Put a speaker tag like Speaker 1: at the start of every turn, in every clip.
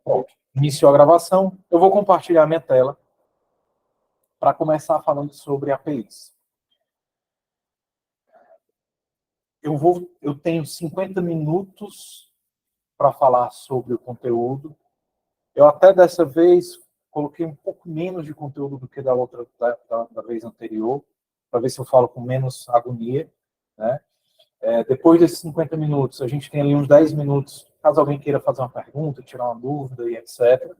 Speaker 1: Pronto. Iniciou a gravação. Eu vou compartilhar minha tela para começar falando sobre APIs. Eu tenho 50 minutos para falar sobre o conteúdo. Eu até dessa vez coloquei um pouco menos de conteúdo do que da vez anterior, para ver se eu falo com menos agonia, né? Depois desses 50 minutos, a gente tem ali uns 10 minutos, caso alguém queira fazer uma pergunta, tirar uma dúvida e etc.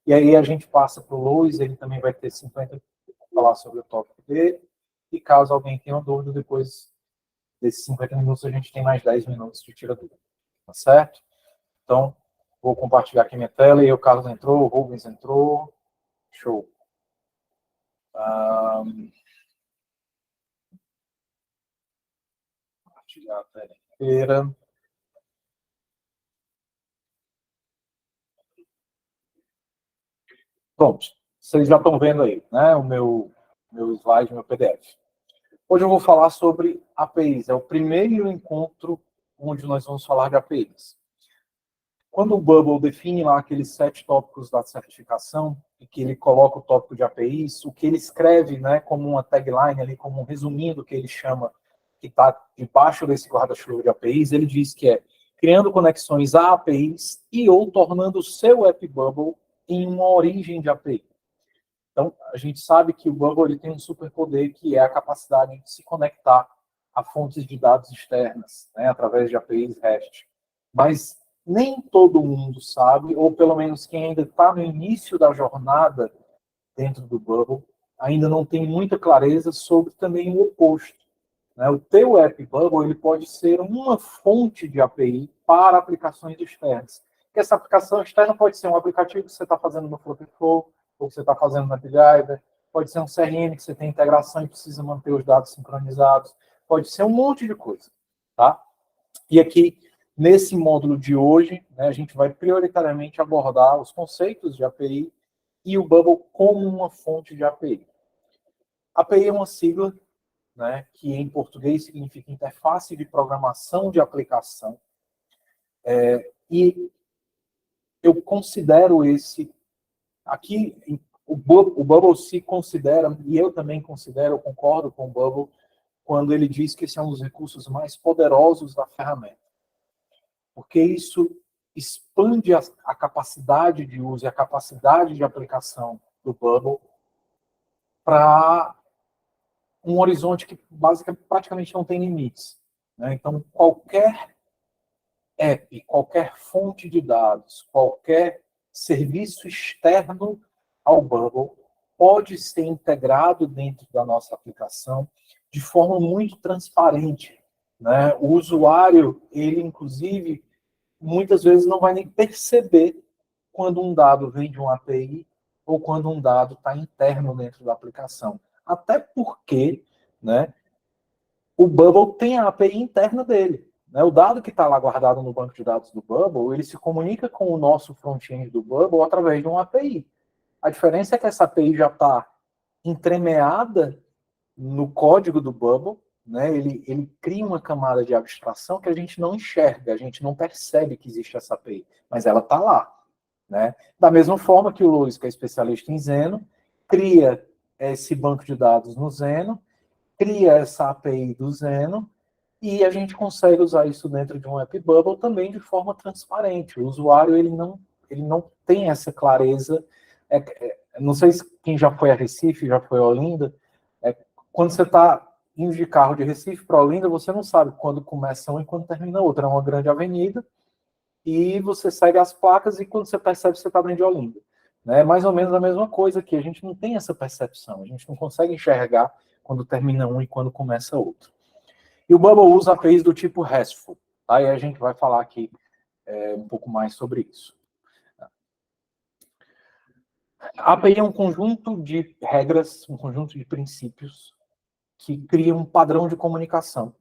Speaker 1: E aí a gente passa para o Luiz, ele também vai ter 50 para falar sobre o tópico dele. E caso alguém tenha uma dúvida, depois desses 50 minutos, a gente tem mais 10 minutos de tira dúvida. Tá certo? Então, vou compartilhar aqui minha tela. E o Carlos entrou, o Rubens entrou. Show. Compartilhar a tela inteira. Pronto. Vocês já estão vendo aí, né? O meu slide, meu PDF. Hoje eu vou falar sobre APIs. É o primeiro encontro onde nós vamos falar de APIs. Quando o Bubble define lá aqueles 7 tópicos da certificação, e que ele coloca o tópico de APIs, o que ele escreve, né, como uma tagline, ali, como um resuminho do que ele chama, que está debaixo desse guarda-chuva de APIs, ele diz que é criando conexões a APIs e ou tornando o seu app Bubble em uma origem de API. Então, a gente sabe que o Bubble ele tem um superpoder que é a capacidade de se conectar a fontes de dados externas, né, através de APIs REST. Mas nem todo mundo sabe, ou pelo menos quem ainda está no início da jornada dentro do Bubble, ainda não tem muita clareza sobre também o oposto. Né? O teu app Bubble ele pode ser uma fonte de API para aplicações externas. Porque essa aplicação externa pode ser um aplicativo que você está fazendo no Flow, ou que você está fazendo na AppGyver, pode ser um CRM que você tem integração e precisa manter os dados sincronizados, pode ser um monte de coisa. Tá? E aqui, nesse módulo de hoje, né, a gente vai prioritariamente abordar os conceitos de API e o Bubble como uma fonte de API. API é uma sigla, né, que em português significa interface de programação de aplicação. E eu considero aqui, o Bubble se considera, e eu também considero, eu concordo com o Bubble, quando ele diz que esse é um dos recursos mais poderosos da ferramenta. Porque isso expande a capacidade de uso e a capacidade de aplicação do Bubble para um horizonte que praticamente não tem limites. Né? Então, qualquer app, qualquer fonte de dados, qualquer serviço externo ao Bubble pode ser integrado dentro da nossa aplicação de forma muito transparente. Né? O usuário, ele inclusive, muitas vezes não vai nem perceber quando um dado vem de uma API ou quando um dado está interno dentro da aplicação. Até porque, né, o Bubble tem a API interna dele. Né? O dado que está lá guardado no banco de dados do Bubble, ele se comunica com o nosso front-end do Bubble através de uma API. A diferença é que essa API já está entremeada no código do Bubble, né? Ele cria uma camada de abstração que a gente não enxerga, a gente não percebe que existe essa API, mas ela está lá. Né? Da mesma forma que o Luiz, que é especialista em Zeno, cria esse banco de dados no Zeno, cria essa API do Zeno, e a gente consegue usar isso dentro de um App Bubble também de forma transparente. O usuário ele não tem essa clareza. Não sei se quem já foi a Recife, já foi a Olinda, quando você está indo de carro de Recife para Olinda, você não sabe quando começa um e quando termina outro. É uma grande avenida, e você segue as placas e quando você percebe, você está dentro de Olinda. É mais ou menos a mesma coisa que a gente não tem essa percepção, a gente não consegue enxergar quando termina um e quando começa outro. E o Bubble usa APIs do tipo RESTful. Tá? E a gente vai falar aqui um pouco mais sobre isso. A API é um conjunto de regras, um conjunto de princípios que cria um padrão de comunicação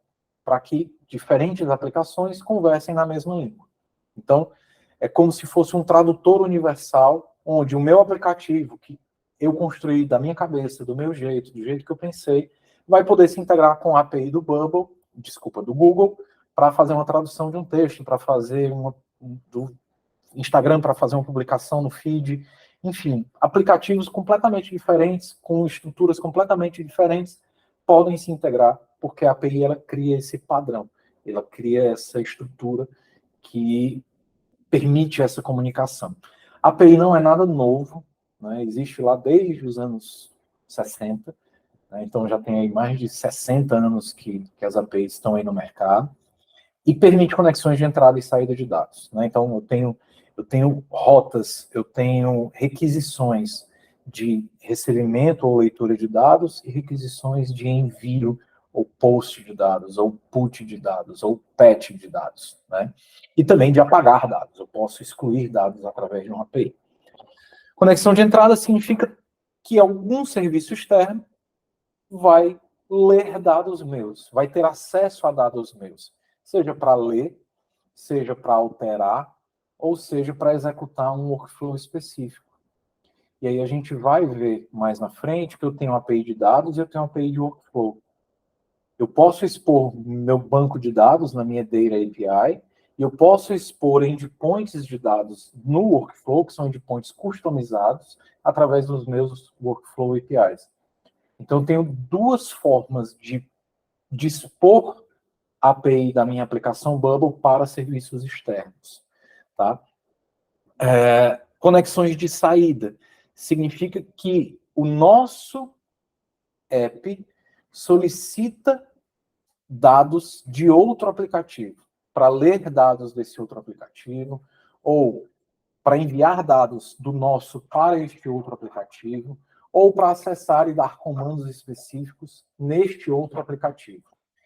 Speaker 1: para que diferentes aplicações conversem na mesma língua. Então, é como se fosse um tradutor universal, onde o meu aplicativo, que eu construí da minha cabeça, do meu jeito, do jeito que eu pensei, vai poder se integrar com a API do do Google, para fazer uma tradução de um texto, para fazer Instagram para fazer uma publicação no feed, enfim, aplicativos completamente diferentes, com estruturas completamente diferentes, podem se integrar, porque a API ela cria esse padrão, ela cria essa estrutura que permite essa comunicação. A API não é nada novo, né? Existe lá desde os anos 60, né? Então já tem aí mais de 60 anos que as APIs estão aí no mercado, e permite conexões de entrada e saída de dados, né? Então eu tenho rotas, eu tenho requisições de recebimento ou leitura de dados e requisições de envio ou post de dados, ou put de dados, ou patch de dados, né? E também de apagar dados. Eu posso excluir dados através de uma API. Conexão de entrada significa que algum serviço externo vai ler dados meus, vai ter acesso a dados meus, seja para ler, seja para alterar, ou seja para executar um workflow específico. E aí a gente vai ver mais na frente que eu tenho uma API de dados e eu tenho uma API de workflow. Eu posso expor meu banco de dados na minha Data API, e eu posso expor endpoints de dados no workflow, que são endpoints customizados, através dos meus workflow APIs. Então, eu tenho duas formas de dispor a API da minha aplicação Bubble para serviços externos. Tá? Conexões de saída. Significa que o nosso app solicita dados de outro aplicativo, para ler dados desse outro aplicativo, ou para enviar dados do nosso para este outro aplicativo, ou para acessar e dar comandos específicos neste outro aplicativo.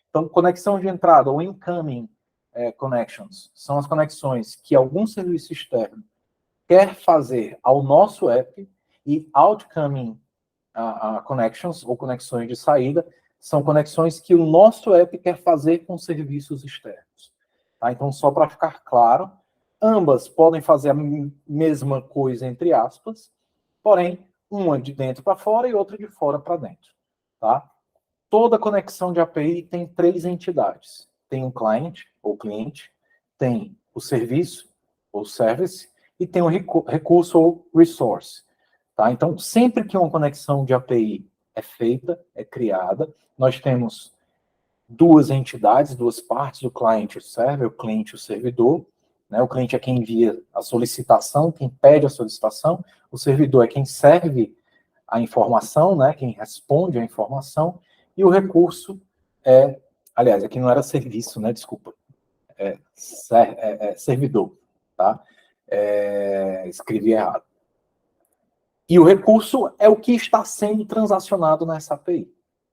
Speaker 1: Então, conexão de entrada, ou incoming connections, são as conexões que algum serviço externo quer fazer ao nosso app, e outcoming connections, ou conexões de saída, são conexões que o nosso app quer fazer com serviços externos. Tá? Então, só para ficar claro, ambas podem fazer a mesma coisa, entre aspas, porém, uma de dentro para fora e outra de fora para dentro. Tá? Toda conexão de API tem três entidades. Tem um client, ou cliente, tem o serviço, ou service, e tem o recurso, ou resource. Tá? Então, sempre que uma conexão de API é feita, é criada, nós temos duas entidades, duas partes, o cliente e o server, o cliente e o servidor. Né? O cliente é quem envia a solicitação, quem pede a solicitação, o servidor é quem serve a informação, né? Quem responde a informação, e o recurso aliás, aqui não era serviço, né? Desculpa, servidor, tá? Escrevi errado. E o recurso é o que está sendo transacionado nessa API.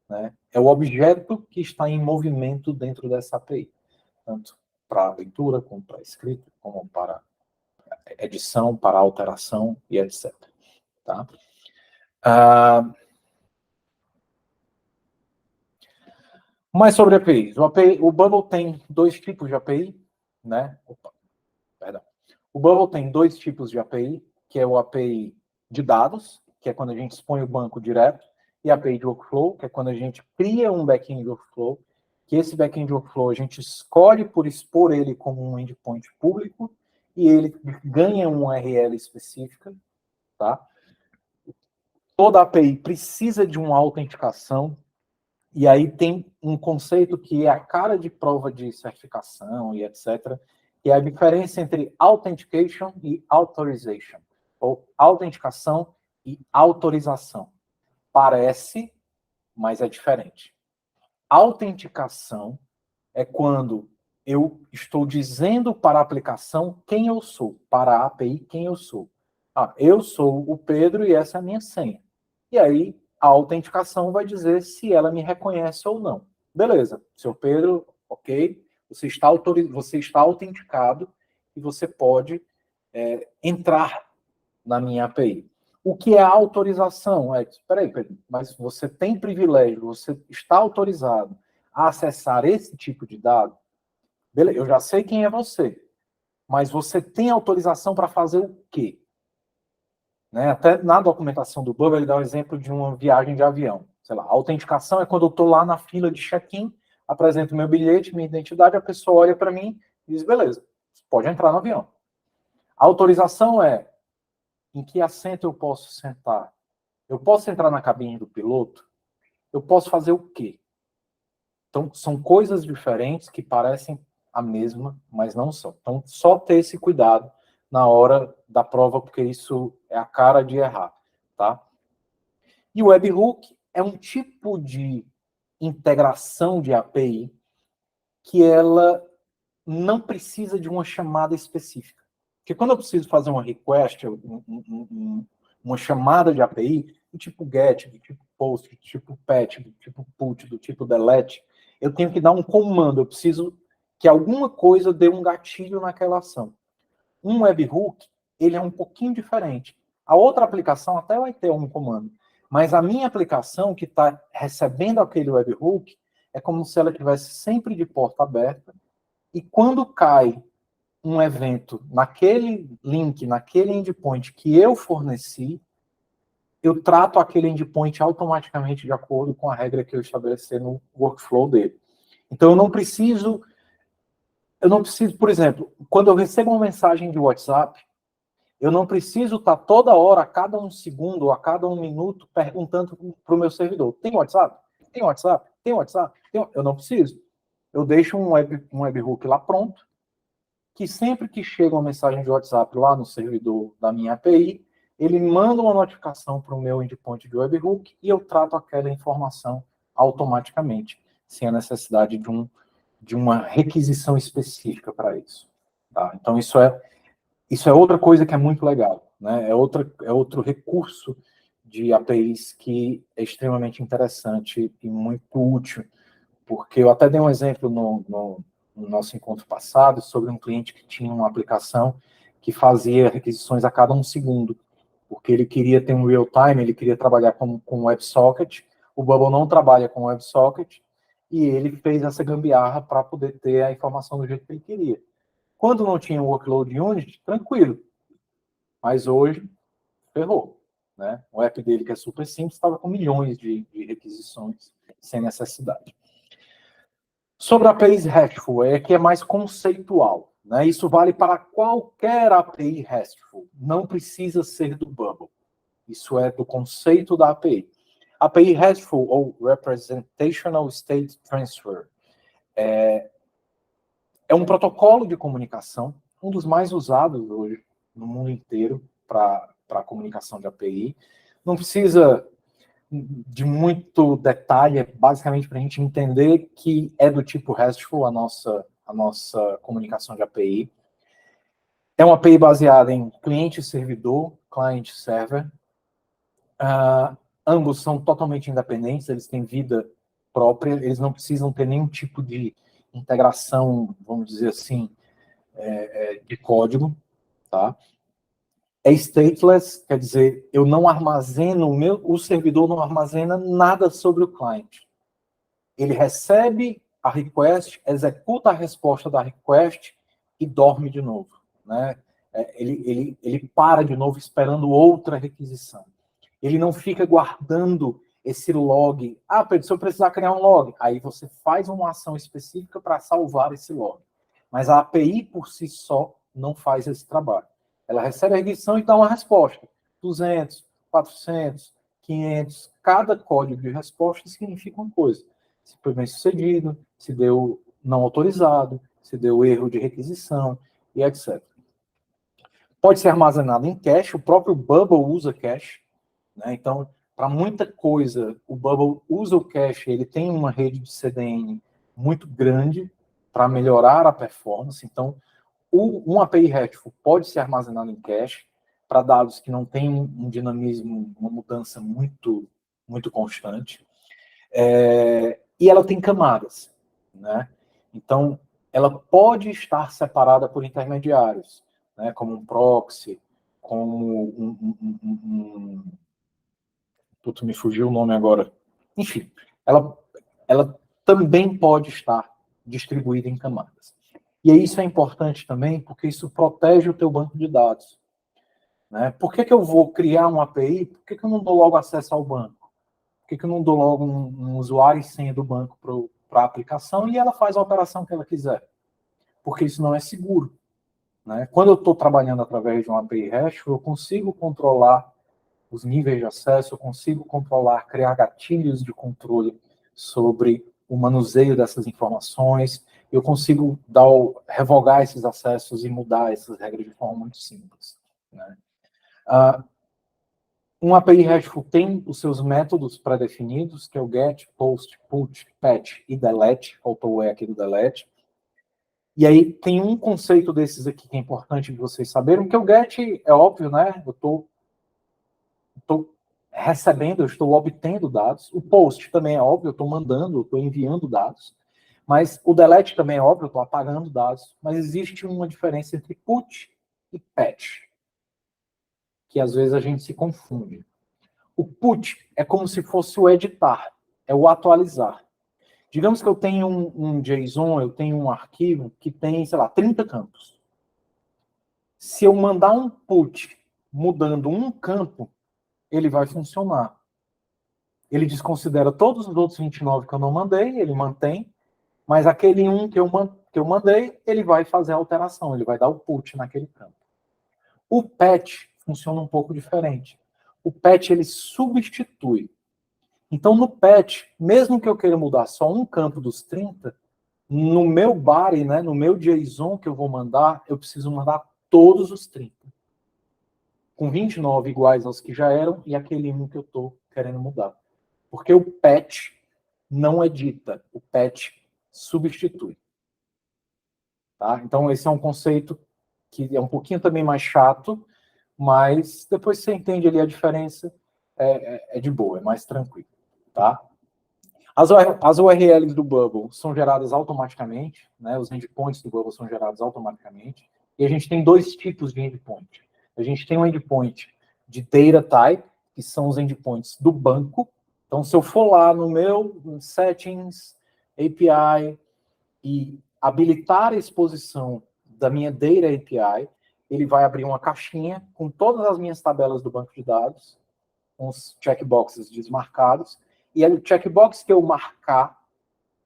Speaker 1: Né? É o objeto que está em movimento dentro dessa API. Tanto para leitura, como para escrita, como para edição, para alteração e etc. Tá? Mais sobre APIs. O Bubble tem dois tipos de API. Né? O Bubble tem dois tipos de API, que é o API de dados, que é quando a gente expõe o banco direto, e a API de workflow, que é quando a gente cria um backend workflow, que esse backend workflow a gente escolhe por expor ele como um endpoint público, e ele ganha uma URL específica, tá? Toda API precisa de uma autenticação, e aí tem um conceito que é a cara de prova de certificação e etc., que é a diferença entre authentication e authorization, ou autenticação e autorização. Parece, mas é diferente. Autenticação é quando eu estou dizendo para a aplicação quem eu sou, para a API quem eu sou. Eu sou o Pedro e essa é a minha senha. E aí, a autenticação vai dizer se ela me reconhece ou não. Beleza, seu Pedro, ok, você está autenticado e você pode entrar na minha API. O que é a autorização? Espera aí, Pedro, mas você tem privilégio, você está autorizado a acessar esse tipo de dado? Beleza, eu já sei quem é você, mas você tem autorização para fazer o quê? Né? Até na documentação do Bubble, ele dá um exemplo de uma viagem de avião. Sei lá, a autenticação é quando eu estou lá na fila de check-in, apresento meu bilhete, minha identidade, a pessoa olha para mim e diz, beleza, pode entrar no avião. A autorização é em que assento eu posso sentar. Eu posso entrar na cabine do piloto? Eu posso fazer o quê? Então, são coisas diferentes que parecem a mesma, mas não são. Então, só ter esse cuidado na hora da prova, porque isso é a cara de errar, tá? E o webhook é um tipo de integração de API que ela não precisa de uma chamada específica. Porque quando eu preciso fazer uma request, uma chamada de API, do tipo GET, do tipo POST, do tipo PET, do tipo PUT, do tipo DELETE, eu tenho que dar um comando, eu preciso que alguma coisa dê um gatilho naquela ação. Um webhook, ele é um pouquinho diferente. A outra aplicação até vai ter um comando, mas a minha aplicação que está recebendo aquele webhook é como se ela tivesse sempre de porta aberta, e quando cai um evento naquele link, naquele endpoint que eu forneci, eu trato aquele endpoint automaticamente de acordo com a regra que eu estabelecer no workflow dele. Então eu não preciso, por exemplo, quando eu recebo uma mensagem de WhatsApp, eu não preciso estar toda hora, a cada um segundo, a cada um minuto, perguntando para o meu servidor: tem WhatsApp? Tem WhatsApp? Tem WhatsApp? Eu não preciso. Eu deixo um webhook lá pronto, que sempre que chega uma mensagem de WhatsApp lá no servidor da minha API, ele manda uma notificação para o meu endpoint de webhook e eu trato aquela informação automaticamente, sem a necessidade de uma requisição específica para isso. Tá? Então, isso é outra coisa que é muito legal, né? É outro recurso de APIs que é extremamente interessante e muito útil, porque eu até dei um exemplo no nosso encontro passado sobre um cliente que tinha uma aplicação que fazia requisições a cada um segundo, porque ele queria ter um real-time, ele queria trabalhar com WebSocket, o Bubble não trabalha com WebSocket, e ele fez essa gambiarra para poder ter a informação do jeito que ele queria. Quando não tinha o workload Unity, tranquilo, mas hoje, ferrou. Né? O app dele, que é super simples, estava com milhões de requisições sem necessidade. Sobre APIs RESTful, que é mais conceitual. Né? Isso vale para qualquer API RESTful. Não precisa ser do Bubble. Isso é do conceito da API. API RESTful, ou Representational State Transfer, é um protocolo de comunicação, um dos mais usados hoje no mundo inteiro para comunicação de API. Não precisa de muito detalhe, basicamente para a gente entender que é do tipo RESTful a nossa comunicação de API. É uma API baseada em cliente-servidor, client-server. Ambos são totalmente independentes, eles têm vida própria, eles não precisam ter nenhum tipo de integração, vamos dizer assim, de código. Tá? É stateless, quer dizer, eu não armazeno, o servidor não armazena nada sobre o cliente. Ele recebe a request, executa a resposta da request e dorme de novo. Né? Ele para de novo esperando outra requisição. Ele não fica guardando esse log. Pedro, se eu precisar criar um log, aí você faz uma ação específica para salvar esse log. Mas a API por si só não faz esse trabalho. Ela recebe a requisição e dá uma resposta. 200, 400, 500. Cada código de resposta significa uma coisa. Se foi bem sucedido, se deu não autorizado, se deu erro de requisição e etc. Pode ser armazenado em cache, o próprio Bubble usa cache. Né? Então, para muita coisa, o Bubble usa o cache, ele tem uma rede de CDN muito grande para melhorar a performance. Então, um API RESTful pode ser armazenado em cache para dados que não têm um dinamismo, uma mudança muito, muito constante. E ela tem camadas. Né? Então, ela pode estar separada por intermediários, né? Como um proxy, como Putz, me fugiu o nome agora. Enfim, ela também pode estar distribuída em camadas. E isso é importante também, porque isso protege o teu banco de dados. Né? Por que eu vou criar uma API? Por que eu não dou logo acesso ao banco? Por que eu não dou logo um usuário e senha do banco para a aplicação e ela faz a operação que ela quiser? Porque isso não é seguro. né? Quando eu estou trabalhando através de uma API REST, eu consigo controlar os níveis de acesso, eu consigo controlar, criar gatilhos de controle sobre o manuseio dessas informações, eu consigo revogar esses acessos e mudar essas regras de forma muito simples, né? Um API RESTful tem os seus métodos pré-definidos, que é o GET, POST, PUT, PATCH e DELETE, faltou o E aqui do DELETE. E aí tem um conceito desses aqui que é importante de vocês saberem, que o GET é óbvio, né? Eu estou recebendo, eu estou obtendo dados. O POST também é óbvio, eu estou mandando, eu estou enviando dados. Mas o DELETE também é óbvio, eu estou apagando dados. Mas existe uma diferença entre PUT e PATCH, que às vezes a gente se confunde. O put é como se fosse o editar, é o atualizar. Digamos que eu tenho um JSON, eu tenho um arquivo que tem, sei lá, 30 campos. Se eu mandar um put mudando um campo, ele vai funcionar. Ele desconsidera todos os outros 29 que eu não mandei, ele mantém, mas aquele um que eu mandei, ele vai fazer a alteração, ele vai dar o put naquele campo. O patch funciona um pouco diferente. O patch, ele substitui. Então, no patch, mesmo que eu queira mudar só um campo dos 30, no meu body, né, no meu JSON que eu vou mandar, eu preciso mandar todos os 30. Com 29 iguais aos que já eram e aquele um que eu estou querendo mudar. Porque o patch não edita, o patch substitui. Tá? Então, esse é um conceito que é um pouquinho também mais chato, mas depois você entende ali a diferença, é de boa, é mais tranquilo. Tá? As URLs do Bubble são geradas automaticamente, né? Os endpoints do Bubble são gerados automaticamente, e a gente tem dois tipos de endpoint. A gente tem um endpoint de data type, que são os endpoints do banco. Então, se eu for lá no meu settings, API, e habilitar a exposição da minha data API, ele vai abrir uma caixinha com todas as minhas tabelas do banco de dados, com os checkboxes desmarcados, e aí o checkbox que eu marcar,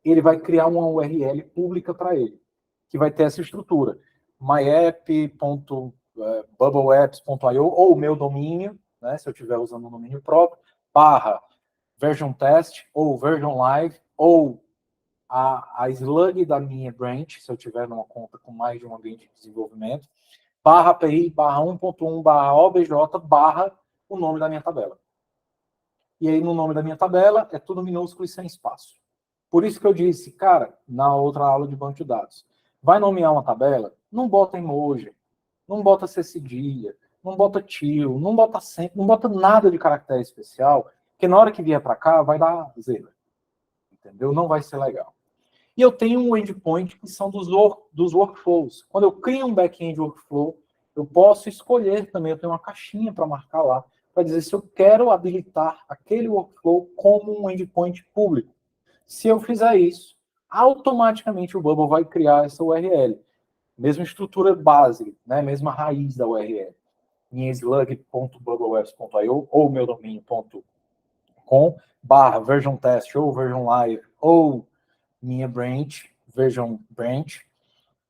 Speaker 1: ele vai criar uma URL pública para ele, que vai ter essa estrutura. myapp.bubbleapps.io, ou o meu domínio, né, se eu estiver usando um domínio próprio, /version test, ou version live, ou a slug da minha branch, se eu tiver numa conta com mais de um ambiente de desenvolvimento, /API, /1.1, /OBJ, o nome da minha tabela. E aí, no nome da minha tabela, é tudo minúsculo e sem espaço. Por isso que eu disse, cara, na outra aula de banco de dados, vai nomear uma tabela, não bota emoji, não bota C cedilha, não bota tio, não bota acento, não bota nada de caractere especial, porque na hora que vier para cá, vai dar zero. Entendeu? Não vai ser legal. E eu tenho um endpoint que são dos workflows. Quando eu crio um back-end workflow, eu posso escolher também, eu tenho uma caixinha para marcar lá, para dizer se eu quero habilitar aquele workflow como um endpoint público. Se eu fizer isso, automaticamente o Bubble vai criar essa URL. Mesma estrutura base, né? Mesma raiz da URL. Em slug.bubbleapps.io ou meu domínio.com /version test ou version live ou minha branch, version branch,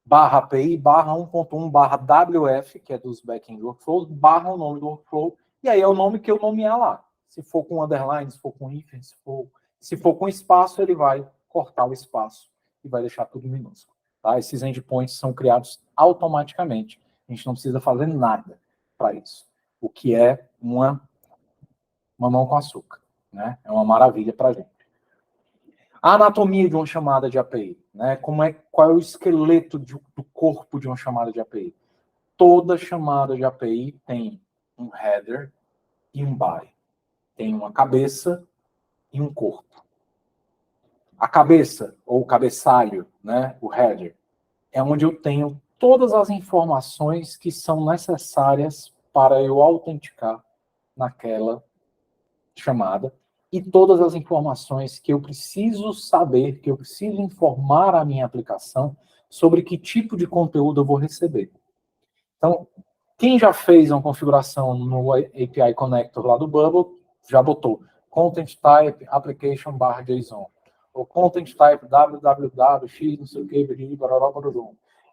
Speaker 1: /API, /1.1, /WF, que é dos backend workflows, / o nome do workflow, e aí é o nome que eu nomear lá. Se for com underline, se for com hífen, se for com espaço, ele vai cortar o espaço e vai deixar tudo minúsculo. Tá? Esses endpoints são criados automaticamente. A gente não precisa fazer nada para isso. O que é uma mamão com açúcar. Né? É uma maravilha para a gente. A anatomia de uma chamada de API, né? Qual é o esqueleto do corpo de uma chamada de API? Toda chamada de API tem um header e um body. Tem uma cabeça e um corpo. A cabeça, ou o cabeçalho, né? O header, é onde eu tenho todas as informações que são necessárias para eu autenticar naquela chamada, e todas as informações que eu preciso saber, que eu preciso informar a minha aplicação sobre que tipo de conteúdo eu vou receber. Então, quem já fez uma configuração no API Connector lá do Bubble, já botou Content Type Application /JSON, ou Content Type www, x, não sei o que,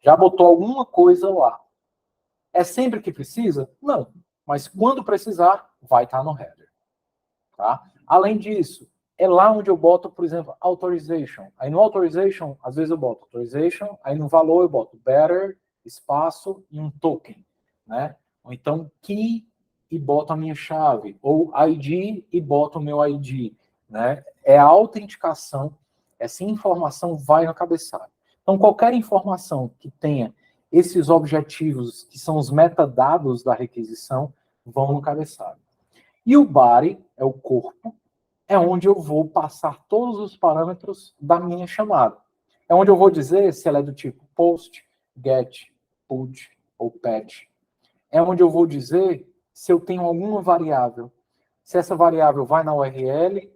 Speaker 1: já botou alguma coisa lá. É sempre que precisa? Não. Mas quando precisar, vai estar no header. Tá? Além disso, é lá onde eu boto, por exemplo, authorization. Aí no authorization, às vezes eu boto authorization, aí no valor eu boto better, espaço e um token, né? Ou então key e boto a minha chave, ou ID e boto o meu ID, né? É a autenticação, essa informação vai no cabeçalho. Então, qualquer informação que tenha esses objetivos, que são os metadados da requisição, vão no cabeçalho. E o body, é o corpo, é onde eu vou passar todos os parâmetros da minha chamada. É onde eu vou dizer se ela é do tipo post, get, put ou patch. É onde eu vou dizer se eu tenho alguma variável. Se essa variável vai na URL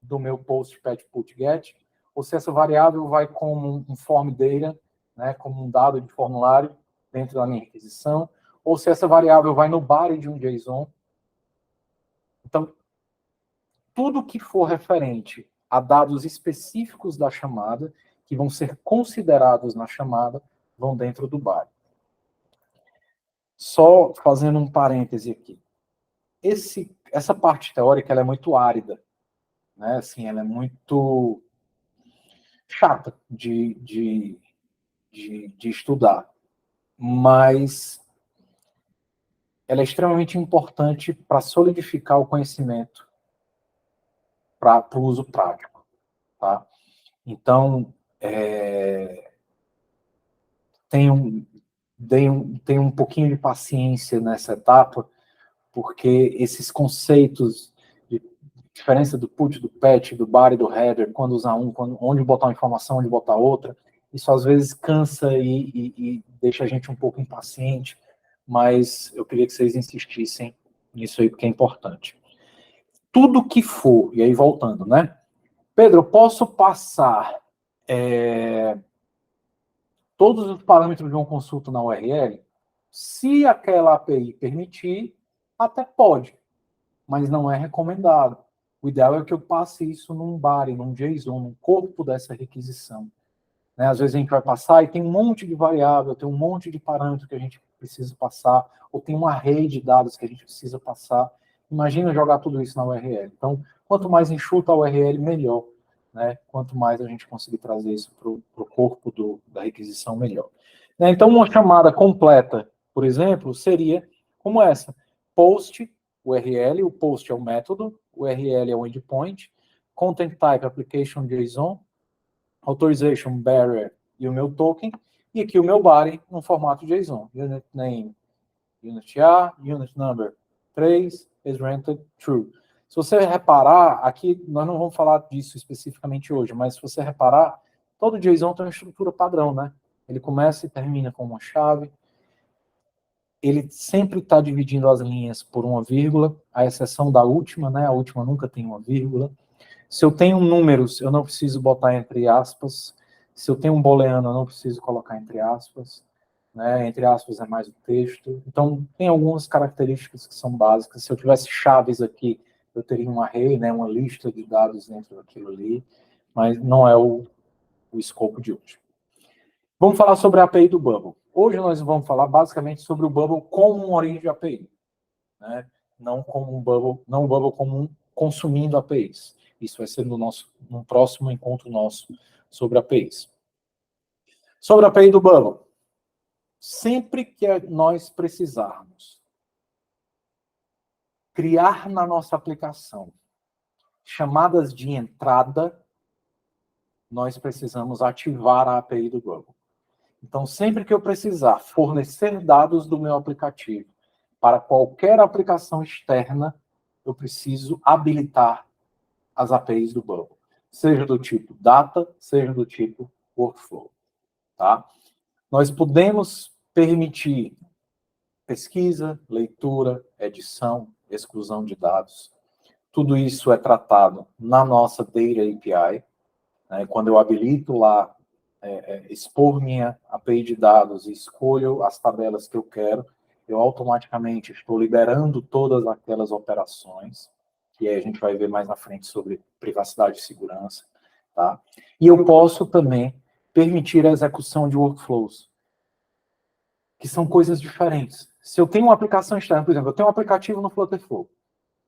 Speaker 1: do meu post, patch, put, get, ou se essa variável vai como um form data, né, como um dado de formulário dentro da minha requisição, ou se essa variável vai no body de um JSON. Então, tudo que for referente a dados específicos da chamada, que vão ser considerados na chamada, vão dentro do body. Só fazendo um parêntese aqui. Essa parte teórica ela é muito árida, né? Assim, ela é muito chata de estudar, mas ela é extremamente importante para solidificar o conhecimento para o uso prático. Tá? Então, tenho um pouquinho de paciência nessa etapa, porque esses conceitos de diferença do put, do patch, do body, do header, quando usar onde botar uma informação, onde botar outra, isso às vezes cansa e deixa a gente um pouco impaciente, mas eu queria que vocês insistissem nisso aí, porque é importante. Tudo que for, e aí voltando, né? Pedro, eu posso passar todos os parâmetros de uma consulta na URL? Se aquela API permitir, até pode, mas não é recomendado. O ideal é que eu passe isso num body, num JSON, num corpo dessa requisição. Né? Às vezes a gente vai passar e tem um monte de variável, tem um monte de parâmetro que a gente precisa passar, ou tem um array de dados que a gente precisa passar. Imagina jogar tudo isso na URL. Então, quanto mais enxuta a URL, melhor. Né? Quanto mais a gente conseguir trazer isso para o corpo da requisição, melhor. Né? Então, uma chamada completa, por exemplo, seria como essa. Post, URL, o post é o método, o URL é o endpoint, content type, application JSON, authorization, barrier e o meu token, e aqui o meu body no formato JSON. Unit name, unit A, unit number 3, is rented true. Se você reparar, aqui nós não vamos falar disso especificamente hoje, mas se você reparar, todo JSON tem uma estrutura padrão, né? Ele começa e termina com uma chave, ele sempre está dividindo as linhas por uma vírgula, à exceção da última, né? A última nunca tem uma vírgula. Se eu tenho números, eu não preciso botar entre aspas. Se eu tenho um booleano, eu não preciso colocar entre aspas. Né? Entre aspas é mais o texto. Então, tem algumas características que são básicas. Se eu tivesse chaves aqui, eu teria um array, né? Uma lista de dados dentro daquilo ali. Mas não é o escopo de hoje. Vamos falar sobre a API do Bubble. Hoje nós vamos falar basicamente sobre o Bubble como uma origem de API. Né? Não como um Bubble como um consumindo APIs. Isso vai ser no próximo encontro nosso sobre APIs. Sobre a API do Bubble. Sempre que nós precisarmos criar na nossa aplicação chamadas de entrada, nós precisamos ativar a API do Bubble. Então, sempre que eu precisar fornecer dados do meu aplicativo para qualquer aplicação externa, eu preciso habilitar as APIs do Bubble. Seja do tipo data, seja do tipo workflow. Tá? Nós podemos permitir pesquisa, leitura, edição, exclusão de dados. Tudo isso é tratado na nossa Data API. Né? Quando eu habilito lá, expor minha API de dados e escolho as tabelas que eu quero, eu automaticamente estou liberando todas aquelas operações, que aí a gente vai ver mais na frente sobre privacidade e segurança. Tá? E eu posso também permitir a execução de workflows, que são coisas diferentes. Se eu tenho uma aplicação externa, por exemplo, eu tenho um aplicativo no Flutterflow,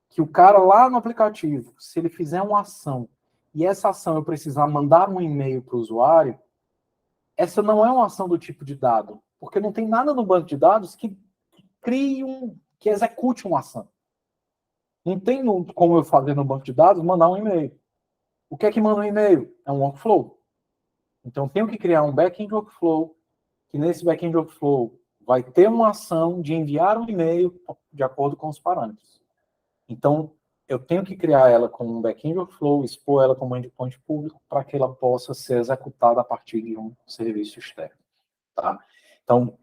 Speaker 1: que o cara lá no aplicativo, se ele fizer uma ação, e essa ação eu precisar mandar um e-mail para o usuário, essa não é uma ação do tipo de dado, porque não tem nada no banco de dados que crie que execute uma ação. Não tem como eu fazer no banco de dados mandar um e-mail. O que é que manda um e-mail? É um workflow. Então, eu tenho que criar um back-end workflow, que nesse back-end workflow vai ter uma ação de enviar um e-mail de acordo com os parâmetros. Então, eu tenho que criar ela com um back-end workflow, expor ela como endpoint público, para que ela possa ser executada a partir de um serviço externo. Tá? Então,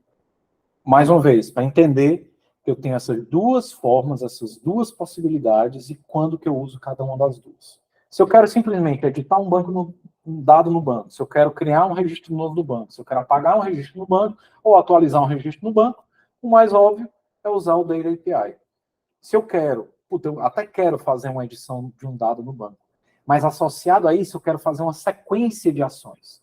Speaker 1: mais uma vez, para entender que eu tenho essas duas formas, essas duas possibilidades, e quando que eu uso cada uma das duas. Se eu quero simplesmente editar um dado no banco, se eu quero criar um registro novo do banco, se eu quero apagar um registro no banco, ou atualizar um registro no banco, o mais óbvio é usar o Data API. Se eu quero, eu até quero fazer uma edição de um dado no banco, mas associado a isso, eu quero fazer uma sequência de ações.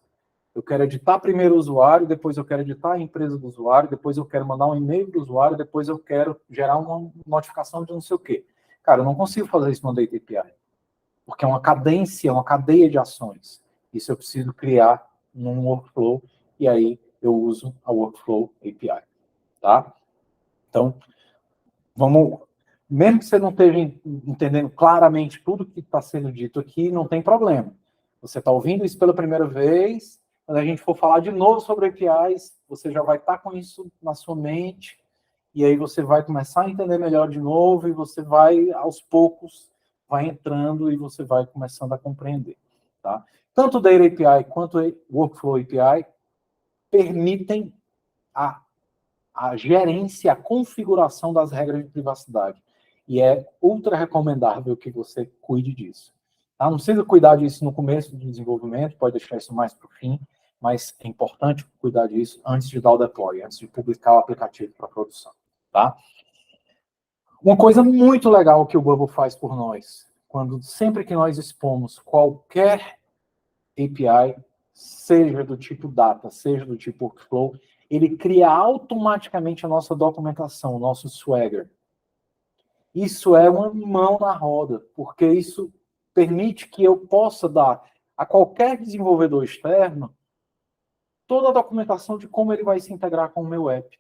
Speaker 1: Eu quero editar primeiro o usuário, depois eu quero editar a empresa do usuário, depois eu quero mandar um e-mail para o usuário, depois eu quero gerar uma notificação de não sei o quê. Cara, eu não consigo fazer isso no Data API, porque é uma cadência, uma cadeia de ações. Isso eu preciso criar num workflow, e aí eu uso a Workflow API. Tá? Então, vamos... Mesmo que você não esteja entendendo claramente tudo que está sendo dito aqui, não tem problema. Você está ouvindo isso pela primeira vez, quando a gente for falar de novo sobre APIs, você já vai estar com isso na sua mente, e aí você vai começar a entender melhor de novo, e você vai, aos poucos, vai entrando e você vai começando a compreender. Tá? Tanto o Data API quanto o Workflow API permitem a gerência, a configuração das regras de privacidade. E é ultra recomendável que você cuide disso. Tá? Não precisa cuidar disso no começo do desenvolvimento, pode deixar isso mais para o fim, mas é importante cuidar disso antes de dar o deploy, antes de publicar o aplicativo para produção. Tá? Uma coisa muito legal que o Bubble faz por nós, sempre que nós expomos qualquer API, seja do tipo data, seja do tipo workflow, ele cria automaticamente a nossa documentação, o nosso Swagger. Isso é uma mão na roda, porque isso permite que eu possa dar a qualquer desenvolvedor externo toda a documentação de como ele vai se integrar com o meu app.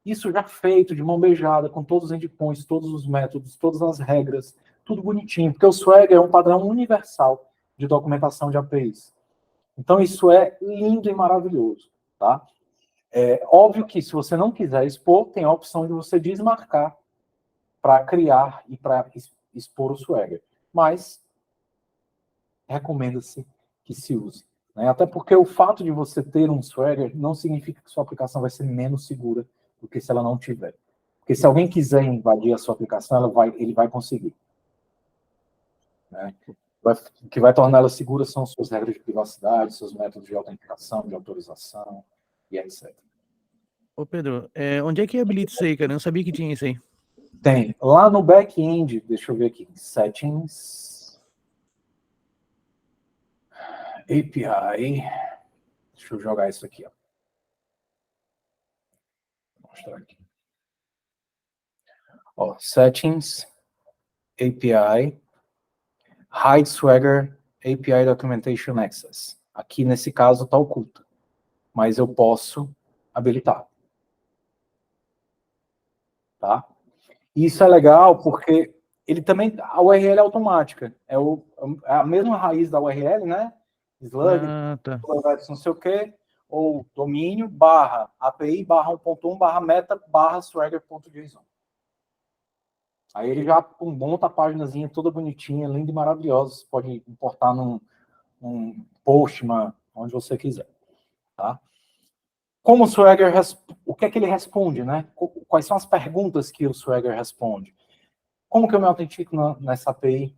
Speaker 1: Isso já feito, de mão beijada, com todos os endpoints, todos os métodos, todas as regras, tudo bonitinho, porque o Swagger é um padrão universal de documentação de APIs. Então, isso é lindo e maravilhoso, tá? É óbvio que, se você não quiser expor, tem a opção de você desmarcar para criar e para expor o Swagger. Mas, recomenda-se que se use. Né? Até porque o fato de você ter um Swagger não significa que sua aplicação vai ser menos segura do que se ela não tiver. Porque se alguém quiser invadir a sua aplicação, ele vai conseguir. Né? O que vai torná-la segura são suas regras de privacidade, seus métodos de autenticação, de autorização e etc.
Speaker 2: Ô, Pedro, onde é que habilita isso aí, cara? Eu não sabia que tinha isso aí.
Speaker 1: Tem. Lá no back-end, deixa eu ver aqui, Settings, API, deixa eu jogar isso aqui, ó. Vou mostrar aqui. Ó, Settings, API, Hide Swagger, API Documentation Access. Aqui, nesse caso, está oculta, mas eu posso habilitar. Tá? Isso é legal porque ele também, a URL é automática. É a mesma raiz da URL, né? Slug,
Speaker 2: tá.
Speaker 1: não sei o quê, ou domínio, barra, API, barra 1.1, barra meta, barra swagger.json. Aí ele já monta a páginazinha toda bonitinha, linda e maravilhosa. Você pode importar num Postman, onde você quiser. Tá? Como o Swagger, o que é que ele responde, né? Quais são as perguntas que o Swagger responde? Como que eu me autentico nessa API?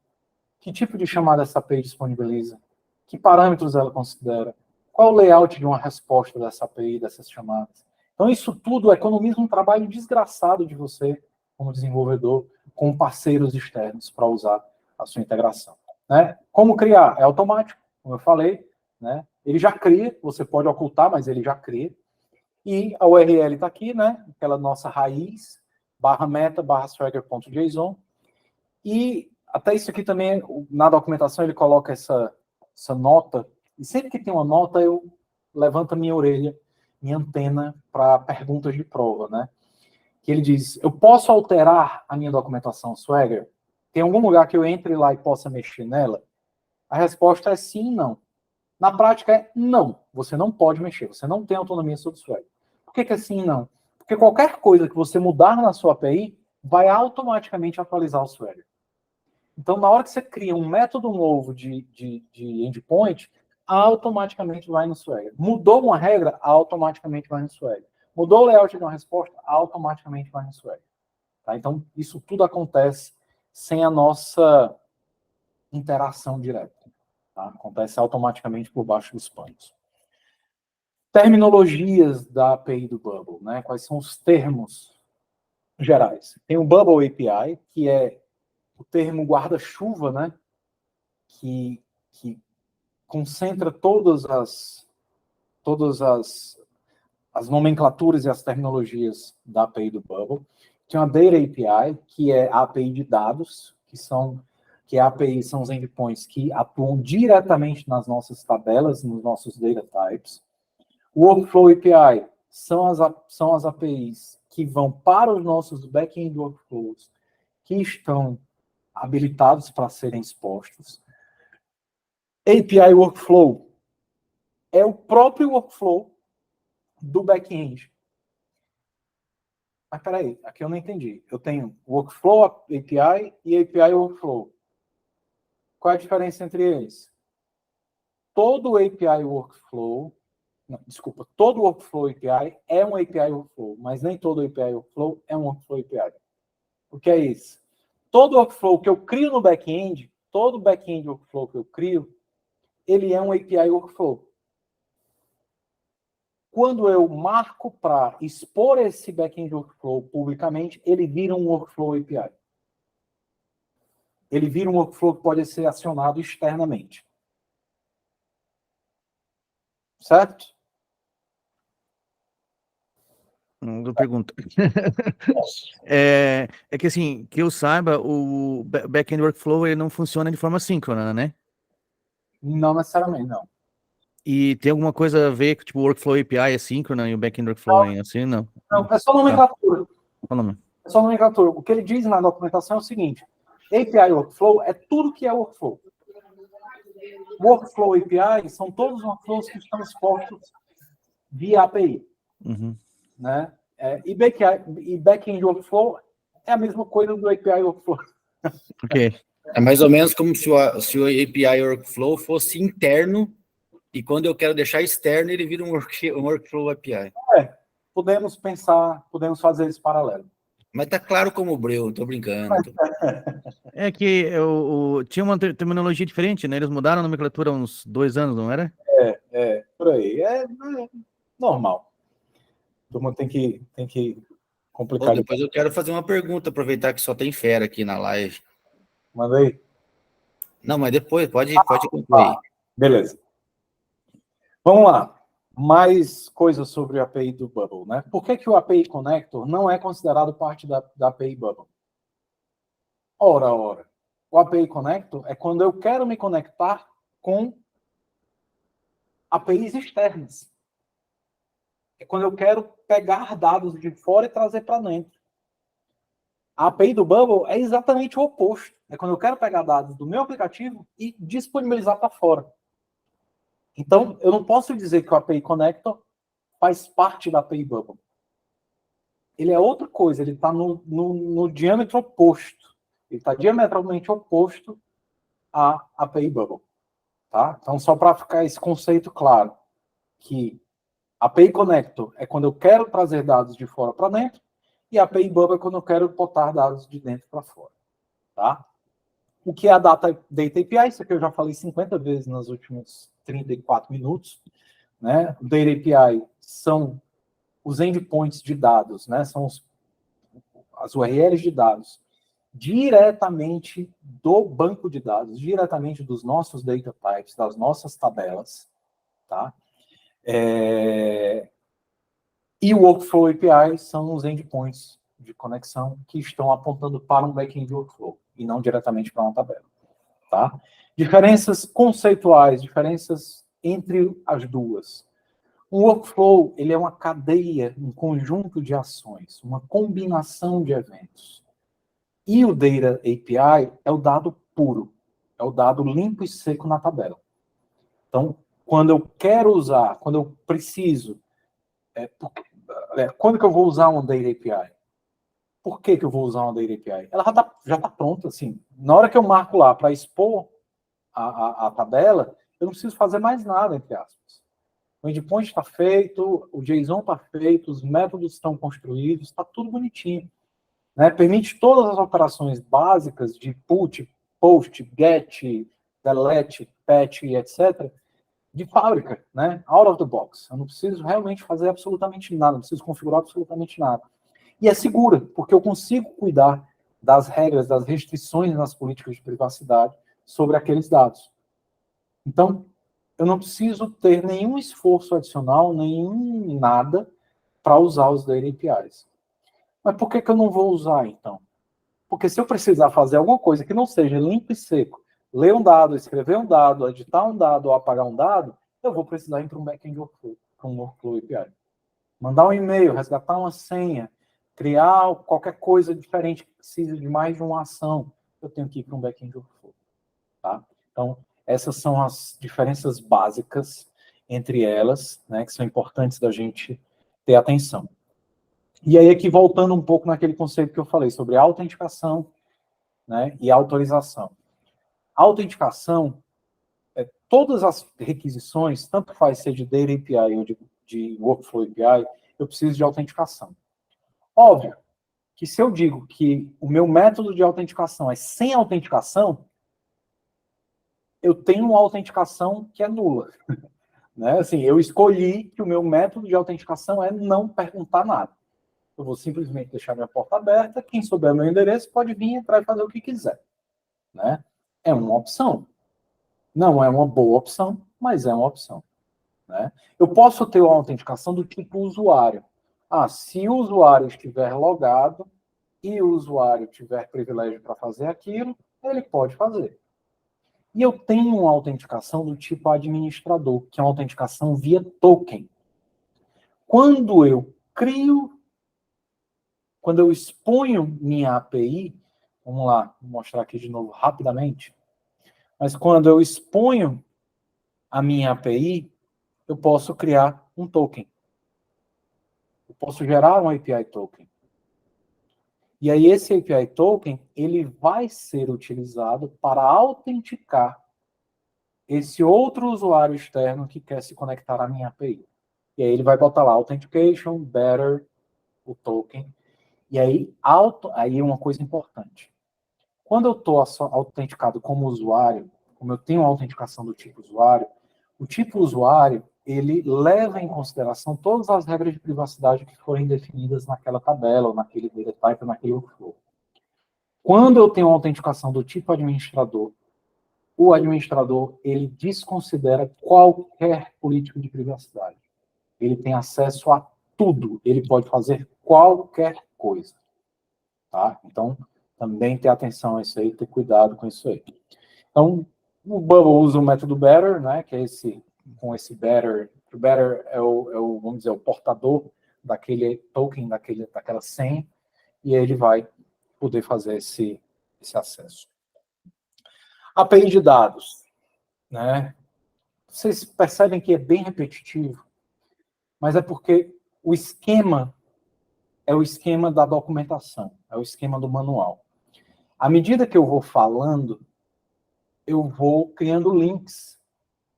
Speaker 1: Que tipo de chamada essa API disponibiliza? Que parâmetros ela considera? Qual o layout de uma resposta dessa API, dessas chamadas? Então, isso tudo economiza um trabalho desgraçado de você, como desenvolvedor, com parceiros externos para usar a sua integração. Né? Como criar? É automático, como eu falei. Né? Ele já cria, você pode ocultar, mas ele já cria. E a URL está aqui, né? Aquela nossa raiz, /meta/swagger.json. E até isso aqui também, na documentação, ele coloca essa nota. E sempre que tem uma nota, eu levanto a minha orelha, minha antena, para perguntas de prova, né? Que ele diz, eu posso alterar a minha documentação Swagger? Tem algum lugar que eu entre lá e possa mexer nela? A resposta é sim e não. Na prática é não. Você não pode mexer. Você não tem autonomia sobre o Swagger. Por que é sim e não? Porque qualquer coisa que você mudar na sua API vai automaticamente atualizar o Swagger. Então, na hora que você cria um método novo de endpoint, automaticamente vai no Swagger. Mudou uma regra, automaticamente vai no Swagger. Mudou o layout de uma resposta, automaticamente vai no Swagger. Tá? Então, isso tudo acontece sem a nossa interação direta. Tá? Acontece automaticamente por baixo dos panos. Terminologias da API do Bubble, né? Quais são os termos gerais? Tem o Bubble API, que é o termo guarda-chuva, né? Que concentra todas as nomenclaturas e as terminologias da API do Bubble. Tem a Data API, que é a API de dados, que a API são os endpoints que atuam diretamente nas nossas tabelas, nos nossos data types. O Workflow API são as APIs que vão para os nossos back-end workflows que estão habilitados para serem expostos. API Workflow é o próprio workflow do back-end. Mas peraí, aqui eu não entendi. Eu tenho Workflow API e API Workflow. Qual é a diferença entre eles? Todo API Workflow, todo Workflow API é um API Workflow, mas nem todo API Workflow é um Workflow API. O que é isso? Todo Workflow que eu crio no back-end, todo back-end Workflow que eu crio, ele é um API Workflow. Quando eu marco para expor esse back-end workflow publicamente, ele vira um workflow API. Ele vira um workflow que pode ser acionado externamente. Certo?
Speaker 2: Não pergunta. É que assim, que eu saiba, o back-end workflow ele não funciona de forma síncrona, né?
Speaker 1: Não necessariamente, não.
Speaker 2: E tem alguma coisa a ver com, tipo, o workflow API é síncrona e o back-end workflow é assim? Não.
Speaker 1: Não, é só
Speaker 2: Tá.
Speaker 1: nomenclatura.
Speaker 2: Fala, mano.
Speaker 1: É só nomenclatura. O que ele diz na documentação é o seguinte: API Workflow é tudo que é workflow. Workflow API são todos os workflows que estão expostos via API.
Speaker 2: Uhum.
Speaker 1: Né? E back-end workflow é a mesma coisa do API Workflow.
Speaker 2: Ok.
Speaker 3: É mais ou menos como se o API Workflow fosse interno e quando eu quero deixar externo, ele vira um Workflow API.
Speaker 1: Podemos fazer esse paralelo.
Speaker 3: Mas tá claro como o Breu, tô brincando.
Speaker 2: É que tinha uma terminologia diferente, né? Eles mudaram a nomenclatura há uns 2 anos, não era?
Speaker 1: Por aí. É normal. A turma tem que complicar.
Speaker 3: Depois eu quero fazer uma pergunta, aproveitar que só tem fera aqui na live.
Speaker 1: Manda aí.
Speaker 3: Não, mas depois, pode concluir.
Speaker 1: Beleza. Vamos lá. Mais coisas sobre a API do Bubble, né? Por que o API Connector não é considerado parte da API Bubble? Ora. O API Connector é quando eu quero me conectar com APIs externas. É quando eu quero pegar dados de fora e trazer para dentro. A API do Bubble é exatamente o oposto. É quando eu quero pegar dados do meu aplicativo e disponibilizar para fora. Então, eu não posso dizer que o API Connector faz parte da API Bubble. Ele é outra coisa, ele está no diâmetro oposto. Ele está diametralmente oposto à API Bubble. Tá? Então, só para ficar esse conceito claro, que API Connector é quando eu quero trazer dados de fora para dentro, e a API Bubble é quando eu quero botar dados de dentro para fora. Tá? O que é a Data API? Isso aqui eu já falei 50 vezes nos últimos 34 minutos. Né? O Data API são os endpoints de dados, né? São as URLs de dados diretamente do banco de dados, diretamente dos nossos data types, das nossas tabelas. Tá? E o Workflow API são os endpoints de conexão que estão apontando para um back-end workflow e não diretamente para uma tabela. Tá? Diferenças conceituais, diferenças entre as duas. Um workflow, ele é uma cadeia, um conjunto de ações, uma combinação de eventos. E o Data API é o dado puro, é o dado limpo e seco na tabela. Então, quando eu quero usar, quando eu preciso, quando que eu vou usar uma Data API? Por que eu vou usar uma Data API? Ela já tá pronta, assim. Na hora que eu marco lá para expor a tabela, eu não preciso fazer mais nada, entre aspas. O endpoint está feito, o JSON está feito, os métodos estão construídos, está tudo bonitinho. Né? Permite todas as operações básicas de put, post, get, delete, patch, etc., de fábrica, né? Out of the box. Eu não preciso realmente fazer absolutamente nada, não preciso configurar absolutamente nada. E é segura, porque eu consigo cuidar das regras, das restrições nas políticas de privacidade sobre aqueles dados. Então, eu não preciso ter nenhum esforço adicional, nenhum nada para usar os Data APIs. Mas por que eu não vou usar, então? Porque se eu precisar fazer alguma coisa que não seja limpo e seco, ler um dado, escrever um dado, editar um dado ou apagar um dado, eu vou precisar ir para um back-end workflow, para um workflow API. Mandar um e-mail, resgatar uma senha, criar qualquer coisa diferente que precise de mais de uma ação, eu tenho que ir para um back-end workflow. Tá? Então, essas são as diferenças básicas entre elas, né, que são importantes da gente ter atenção. E aí, aqui, voltando um pouco naquele conceito que eu falei sobre autenticação, né, e autorização. A autenticação, todas as requisições, tanto faz ser de Data API ou de Workflow API, eu preciso de autenticação. Óbvio que se eu digo que o meu método de autenticação é sem autenticação, eu tenho uma autenticação que é nula. Né? Assim, eu escolhi que o meu método de autenticação é não perguntar nada. Eu vou simplesmente deixar minha porta aberta, quem souber meu endereço pode vir, entrar e fazer o que quiser. Né? É uma opção. Não é uma boa opção, mas é uma opção. Né? Eu posso ter uma autenticação do tipo usuário. Se o usuário estiver logado e o usuário tiver privilégio para fazer aquilo, ele pode fazer. E eu tenho uma autenticação do tipo administrador, que é uma autenticação via token. Quando eu exponho minha API, vamos lá, vou mostrar aqui de novo rapidamente, mas quando eu exponho a minha API, eu posso criar um token. Eu posso gerar um API token. E aí esse API token, ele vai ser utilizado para autenticar esse outro usuário externo que quer se conectar à minha API. E aí ele vai botar lá Authentication, Better, o token. E aí, uma coisa importante. Quando eu estou autenticado como usuário, como eu tenho a autenticação do tipo usuário, o tipo usuário, ele leva em consideração todas as regras de privacidade que forem definidas naquela tabela, ou naquele data type, ou naquele workflow. Quando eu tenho a autenticação do tipo administrador, o administrador, ele desconsidera qualquer política de privacidade. Ele tem acesso a tudo. Ele pode fazer qualquer coisa. Tá? Então, também ter atenção a isso aí, ter cuidado com isso aí. Então, o Bubble usa o método Better, né, que é com esse Better. O Better vamos dizer, o portador daquele token, daquela senha, e ele vai poder fazer esse acesso. API de dados, né? Vocês percebem que é bem repetitivo, mas é porque o esquema é o esquema da documentação, é o esquema do manual. À medida que eu vou falando, eu vou criando links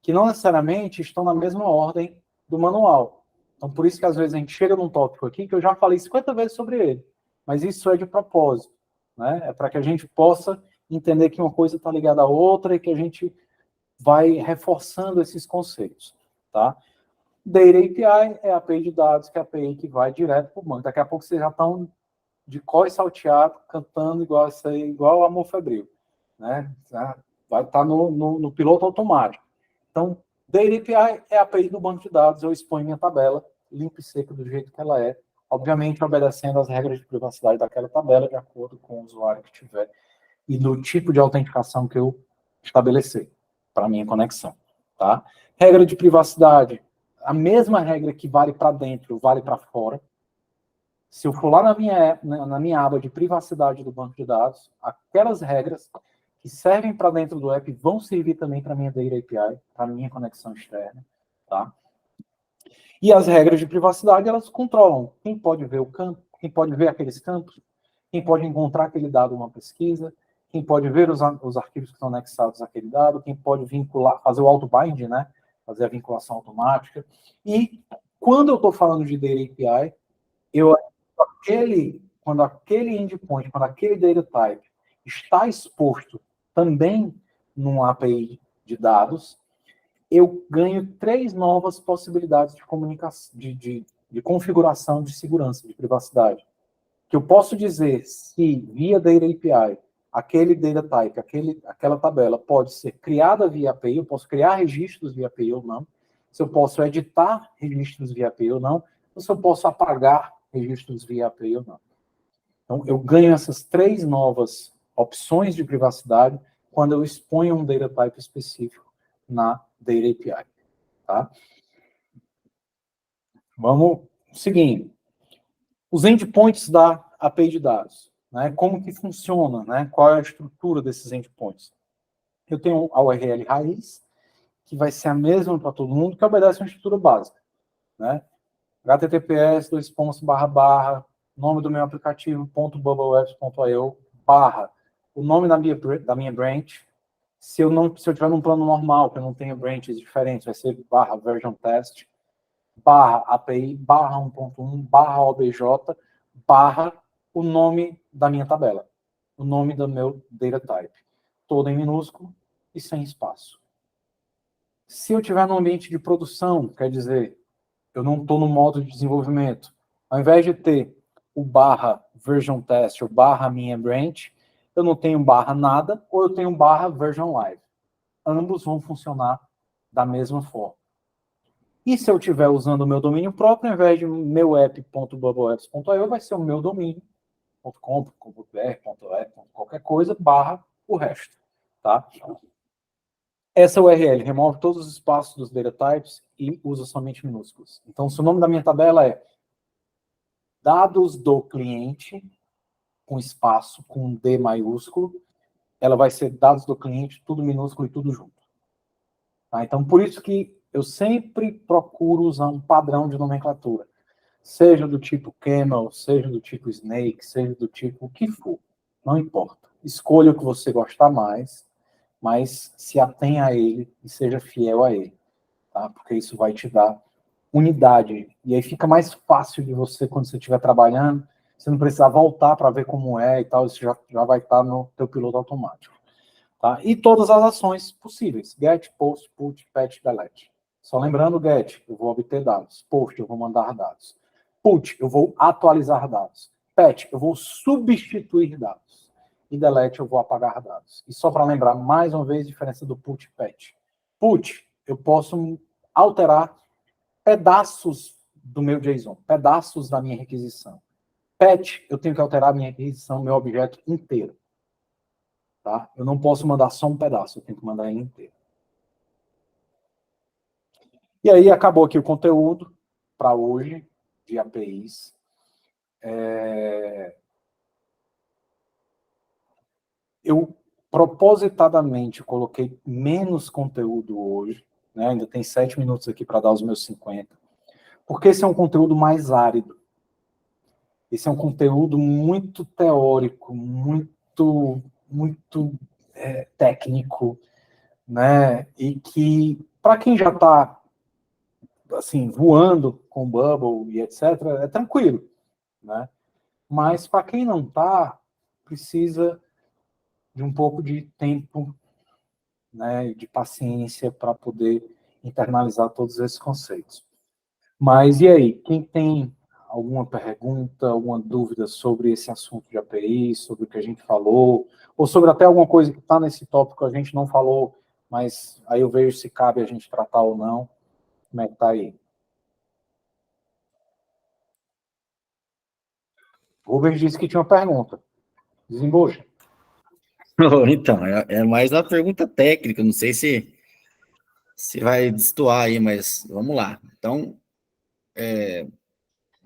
Speaker 1: que não necessariamente estão na mesma ordem do manual. Então, por isso que às vezes a gente chega num tópico aqui que eu já falei 50 vezes sobre ele, mas isso é de propósito, né? É para que a gente possa entender que uma coisa está ligada à outra e que a gente vai reforçando esses conceitos, tá? Data API é a API de dados, que é a API que vai direto para o banco. Daqui a pouco vocês já estão de cor e salteado, cantando igual Amor Febril, né? Vai estar no piloto automático. Então, Data API é a API do banco de dados, eu exponho minha tabela limpa e seca do jeito que ela é, obviamente obedecendo às regras de privacidade daquela tabela, de acordo com o usuário que tiver, e do tipo de autenticação que eu estabelecer para a minha conexão. Tá? Regra de privacidade, a mesma regra que vale para dentro, vale para fora. Se eu for lá na minha aba de privacidade do banco de dados, aquelas regras que servem para dentro do app vão servir também para a minha Data API, para a minha conexão externa. Tá? E as regras de privacidade, elas controlam quem pode ver o campo, quem pode ver aqueles campos, quem pode encontrar aquele dado numa pesquisa, quem pode ver os arquivos que estão anexados àquele dado, quem pode vincular, fazer o auto-bind, né? Fazer a vinculação automática. E quando eu estou falando de Data API, quando aquele endpoint, quando aquele data type está exposto também num API de dados, eu ganho 3 novas possibilidades de comunicação, de configuração de segurança, de privacidade. Que eu posso dizer se, via Data API, aquele data type, aquela tabela pode ser criada via API, eu posso criar registros via API ou não, se eu posso editar registros via API ou não, ou se eu posso apagar registros via API ou não. Então, eu ganho essas 3 novas opções de privacidade quando eu exponho um data type específico na Data API. Tá? Vamos seguindo. Os endpoints da API de dados. Né? Como que funciona? Né? Qual é a estrutura desses endpoints? Eu tenho a URL raiz, que vai ser a mesma para todo mundo, que obedece a uma estrutura básica. Né? https, nome do meu aplicativo, .bubblewebs.io, o nome da minha branch. Se eu tiver num plano normal, que eu não tenho branches diferentes, vai ser /version test, /API, /1.1, /OBJ, o nome da minha tabela, o nome do meu data type, todo em minúsculo e sem espaço. Se eu tiver no ambiente de produção, quer dizer, eu não estou no modo de desenvolvimento, ao invés de ter o /version test ou minha branch, eu não tenho nada, ou eu tenho version live. Ambos vão funcionar da mesma forma. E se eu estiver usando o meu domínio próprio, ao invés de meu app.bubblewebs.io, vai ser o meu domínio.com, qualquer coisa, o resto. Tá? Essa URL remove todos os espaços dos data types e usa somente minúsculos. Então, se o nome da minha tabela é dados do cliente, com espaço, com D maiúsculo, ela vai ser dados do cliente, tudo minúsculo e tudo junto. Tá? Então, por isso que eu sempre procuro usar um padrão de nomenclatura. Seja do tipo camel, seja do tipo snake, seja do tipo o que for. Não importa. Escolha o que você gostar mais, mas se atenha a ele e seja fiel a ele. Tá? Porque isso vai te dar unidade. E aí fica mais fácil de você, quando você estiver trabalhando, você não precisar voltar para ver como é e tal, isso já vai estar no teu piloto automático. Tá? E todas as ações possíveis. Get, post, put, patch, delete. Só lembrando, get, eu vou obter dados. Post, eu vou mandar dados. Put, eu vou atualizar dados. Patch, eu vou substituir dados. E delete, eu vou apagar dados. E só para lembrar, mais uma vez, a diferença do put e patch. Put, eu posso alterar pedaços do meu JSON, pedaços da minha requisição. Patch, eu tenho que alterar a minha requisição, meu objeto inteiro. Tá? Eu não posso mandar só um pedaço, eu tenho que mandar ele inteiro. E aí acabou aqui o conteúdo para hoje de APIs. Eu propositadamente coloquei menos conteúdo hoje, né? Ainda tem 7 minutos aqui para dar os meus 50, porque esse é um conteúdo mais árido. Esse é um conteúdo muito teórico, muito técnico, né? E que, para quem já está assim, voando com Bubble e etc., é tranquilo, né? Mas para quem não está, precisa de um pouco de tempo, né, de paciência para poder internalizar todos esses conceitos. Mas e aí, quem tem alguma pergunta, alguma dúvida sobre esse assunto de API, sobre o que a gente falou, ou sobre até alguma coisa que está nesse tópico que a gente não falou, mas aí eu vejo se cabe a gente tratar ou não. Como é que está aí? O Rubens disse que tinha uma pergunta. Desembucha.
Speaker 3: Então, é mais uma pergunta técnica, não sei se vai destoar aí, mas vamos lá. Então, é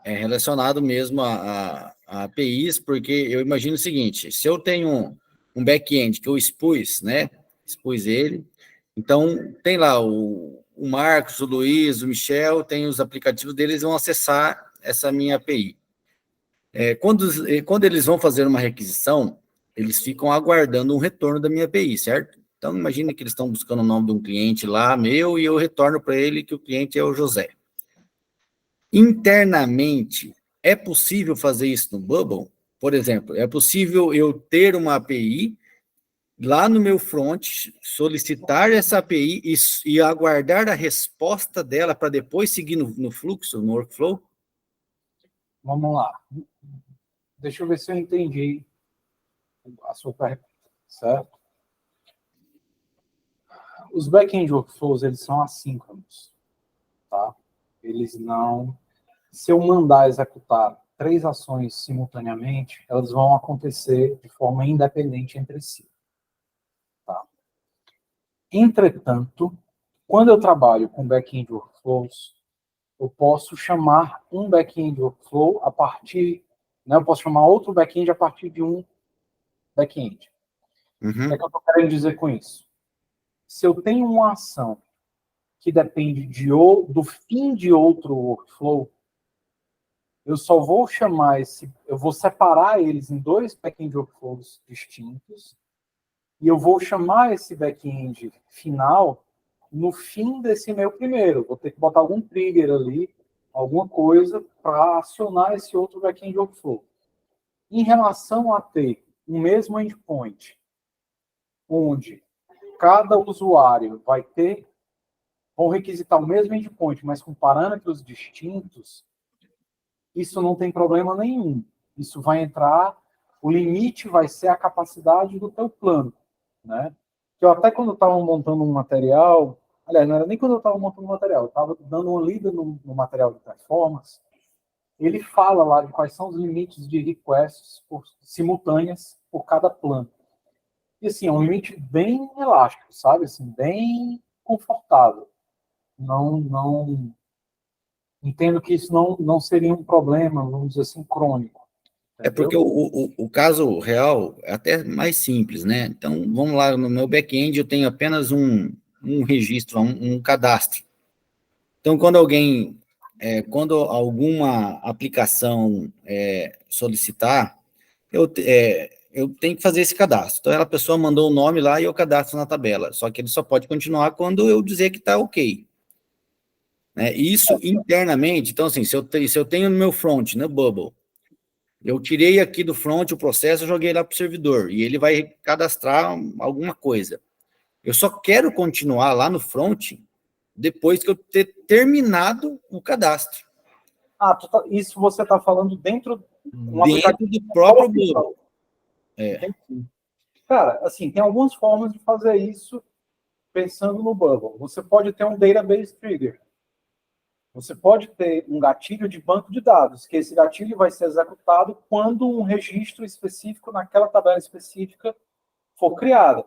Speaker 3: relacionado mesmo a APIs, porque eu imagino o seguinte, se eu tenho um back-end que eu expus, né, expus ele, então tem lá o Marcos, o Luiz, o Michel, tem os aplicativos deles, vão acessar essa minha API. Quando eles vão fazer uma requisição, eles ficam aguardando um retorno da minha API, certo? Então, imagine que eles estão buscando o nome de um cliente lá, meu, e eu retorno para ele que o cliente é o José. Internamente, é possível fazer isso no Bubble? Por exemplo, é possível eu ter uma API lá no meu front, solicitar essa API e aguardar a resposta dela para depois seguir no fluxo, no workflow?
Speaker 1: Vamos lá. Deixa eu ver se eu entendi a sua pergunta, certo? Os back-end workflows, eles são assíncronos, tá? Eles não... Se eu mandar executar 3 ações simultaneamente, elas vão acontecer de forma independente entre si, tá? Entretanto, quando eu trabalho com back-end workflows, eu posso chamar um back-end workflow a partir... Né, eu posso chamar outro back-end a partir de um back-end. O que é que eu estou querendo dizer com isso? Se eu tenho uma ação que depende do fim de outro workflow, eu só vou chamar eu vou separar eles em 2 back-end workflows distintos, e eu vou chamar esse back-end final no fim desse meu primeiro. Vou ter que botar algum trigger ali, alguma coisa para acionar esse outro back-end workflow. Em relação a ter o mesmo endpoint, onde cada usuário vão requisitar o mesmo endpoint, mas com parâmetros distintos, isso não tem problema nenhum. Isso vai entrar, o limite vai ser a capacidade do teu plano, né? Que eu até quando eu estava montando um material, aliás, não era nem quando eu estava montando um material, eu estava dando uma lida no material de performance, ele fala lá de quais são os limites de requests simultâneas por cada plano. E assim, é um limite bem elástico, sabe? Assim, bem confortável. Não entendo que isso não seria um problema, vamos dizer assim, crônico.
Speaker 3: É porque o caso real é até mais simples, né? Então, vamos lá, no meu back-end eu tenho apenas um registro, um cadastro. Então, quando alguma aplicação solicitar, eu tenho que fazer esse cadastro. Então, a pessoa mandou o nome lá e eu cadastro na tabela. Só que ele só pode continuar quando eu dizer que está ok. Né? Isso internamente, então, assim, se eu tenho no meu front, no Bubble, eu tirei aqui do front o processo, joguei lá para o servidor, e ele vai cadastrar alguma coisa. Eu só quero continuar lá no front depois que eu ter terminado o cadastro.
Speaker 1: Isso você está falando dentro
Speaker 3: do próprio Bubble.
Speaker 1: Cara, assim, tem algumas formas de fazer isso pensando no Bubble. Você pode ter um database trigger. Você pode ter um gatilho de banco de dados, que esse gatilho vai ser executado quando um registro específico naquela tabela específica for criado.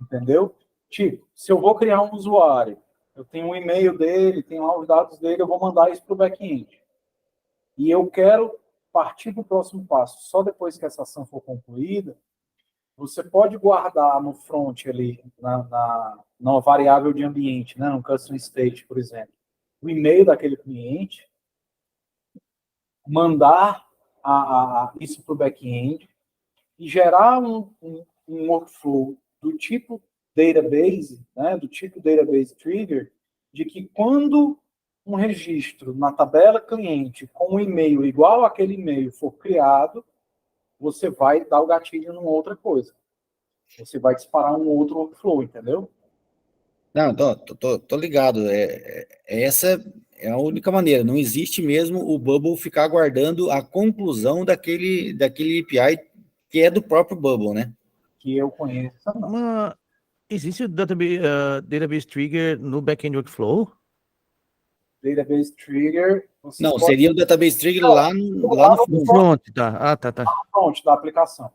Speaker 1: Entendeu? Tipo, se eu vou criar um usuário, eu tenho um e-mail dele, tenho lá os dados dele, eu vou mandar isso para o back-end. E eu quero partir do próximo passo. Só depois que essa ação for concluída, você pode guardar no front ali, na variável de ambiente, né, no custom state, por exemplo, o e-mail daquele cliente, mandar isso para o back-end e gerar um workflow do tipo database, né, do tipo database trigger, de que quando um registro na tabela cliente com um e-mail igual àquele e-mail for criado, você vai dar o gatilho numa outra coisa. Você vai disparar um outro workflow, entendeu?
Speaker 3: Não, tô ligado. Essa é a única maneira. Não existe mesmo o Bubble ficar aguardando a conclusão daquele API que é do próprio Bubble, né?
Speaker 1: Que eu conheço.
Speaker 2: Existe o database trigger no back-end workflow?
Speaker 1: Database Trigger... você
Speaker 3: Não,
Speaker 1: pode-
Speaker 3: seria o database trigger lá no
Speaker 2: No
Speaker 3: fundo.
Speaker 2: front, tá. Ah, tá.
Speaker 1: front da aplicação.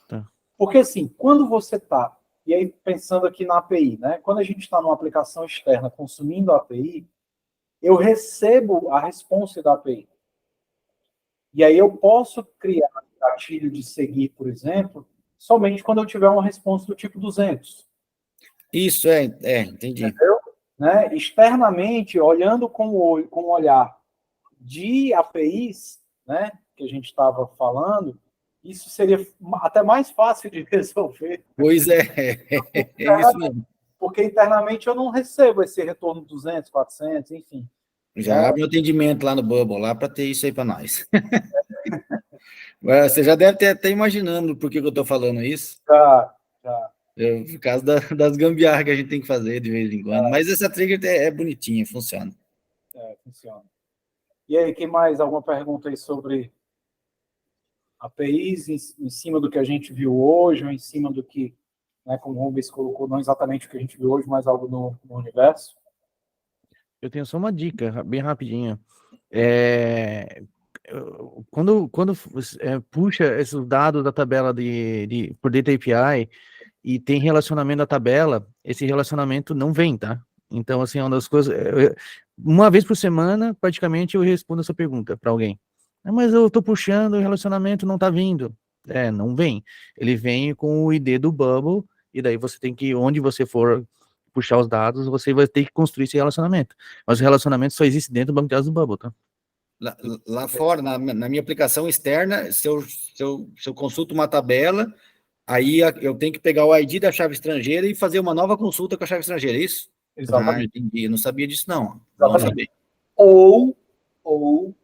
Speaker 2: Tá.
Speaker 1: Porque assim, quando você está, e aí pensando aqui na API, né? Quando a gente está numa aplicação externa consumindo a API, eu recebo a response da API. E aí eu posso criar um gatilho de seguir, por exemplo, somente quando eu tiver uma response do tipo 200.
Speaker 3: Isso, entendi.
Speaker 1: Entendeu? Né? Externamente, olhando com o olhar de APIs, né, que a gente estava falando, isso seria até mais fácil de resolver.
Speaker 3: Pois é isso mesmo.
Speaker 1: Porque internamente eu não recebo esse retorno 200, 400, enfim.
Speaker 3: Já abre um atendimento lá no Bubble, lá para ter isso aí para nós. Você já deve ter até imaginando por que eu estou falando isso.
Speaker 1: Já.
Speaker 3: Por causa das gambiarras que a gente tem que fazer de vez em quando. Mas essa trigger é bonitinha, funciona.
Speaker 1: Funciona. E aí, quem mais? Alguma pergunta aí sobre APIs em cima do que a gente viu hoje, ou em cima do que, né, como o Rubens colocou, não exatamente o que a gente viu hoje, mas algo no universo?
Speaker 2: Eu tenho só uma dica, bem rapidinha. Quando puxa esses dados da tabela por Data API e tem relacionamento da tabela, esse relacionamento não vem, tá? Então, assim, é uma das coisas... uma vez por semana, praticamente, eu respondo essa pergunta para alguém. Mas eu tô puxando, o relacionamento não tá vindo. Não vem. Ele vem com o ID do Bubble, e daí você tem que, onde você for puxar os dados, você vai ter que construir esse relacionamento. Mas o relacionamento só existe dentro do banco de dados do Bubble, tá?
Speaker 3: Lá fora, na minha aplicação externa, se eu consulto uma tabela, aí eu tenho que pegar o ID da chave estrangeira e fazer uma nova consulta com a chave estrangeira, é isso?
Speaker 1: Exatamente.
Speaker 3: Entendi. Eu não sabia disso, não.
Speaker 1: Exatamente.
Speaker 3: Vamos saber.
Speaker 1: Ou,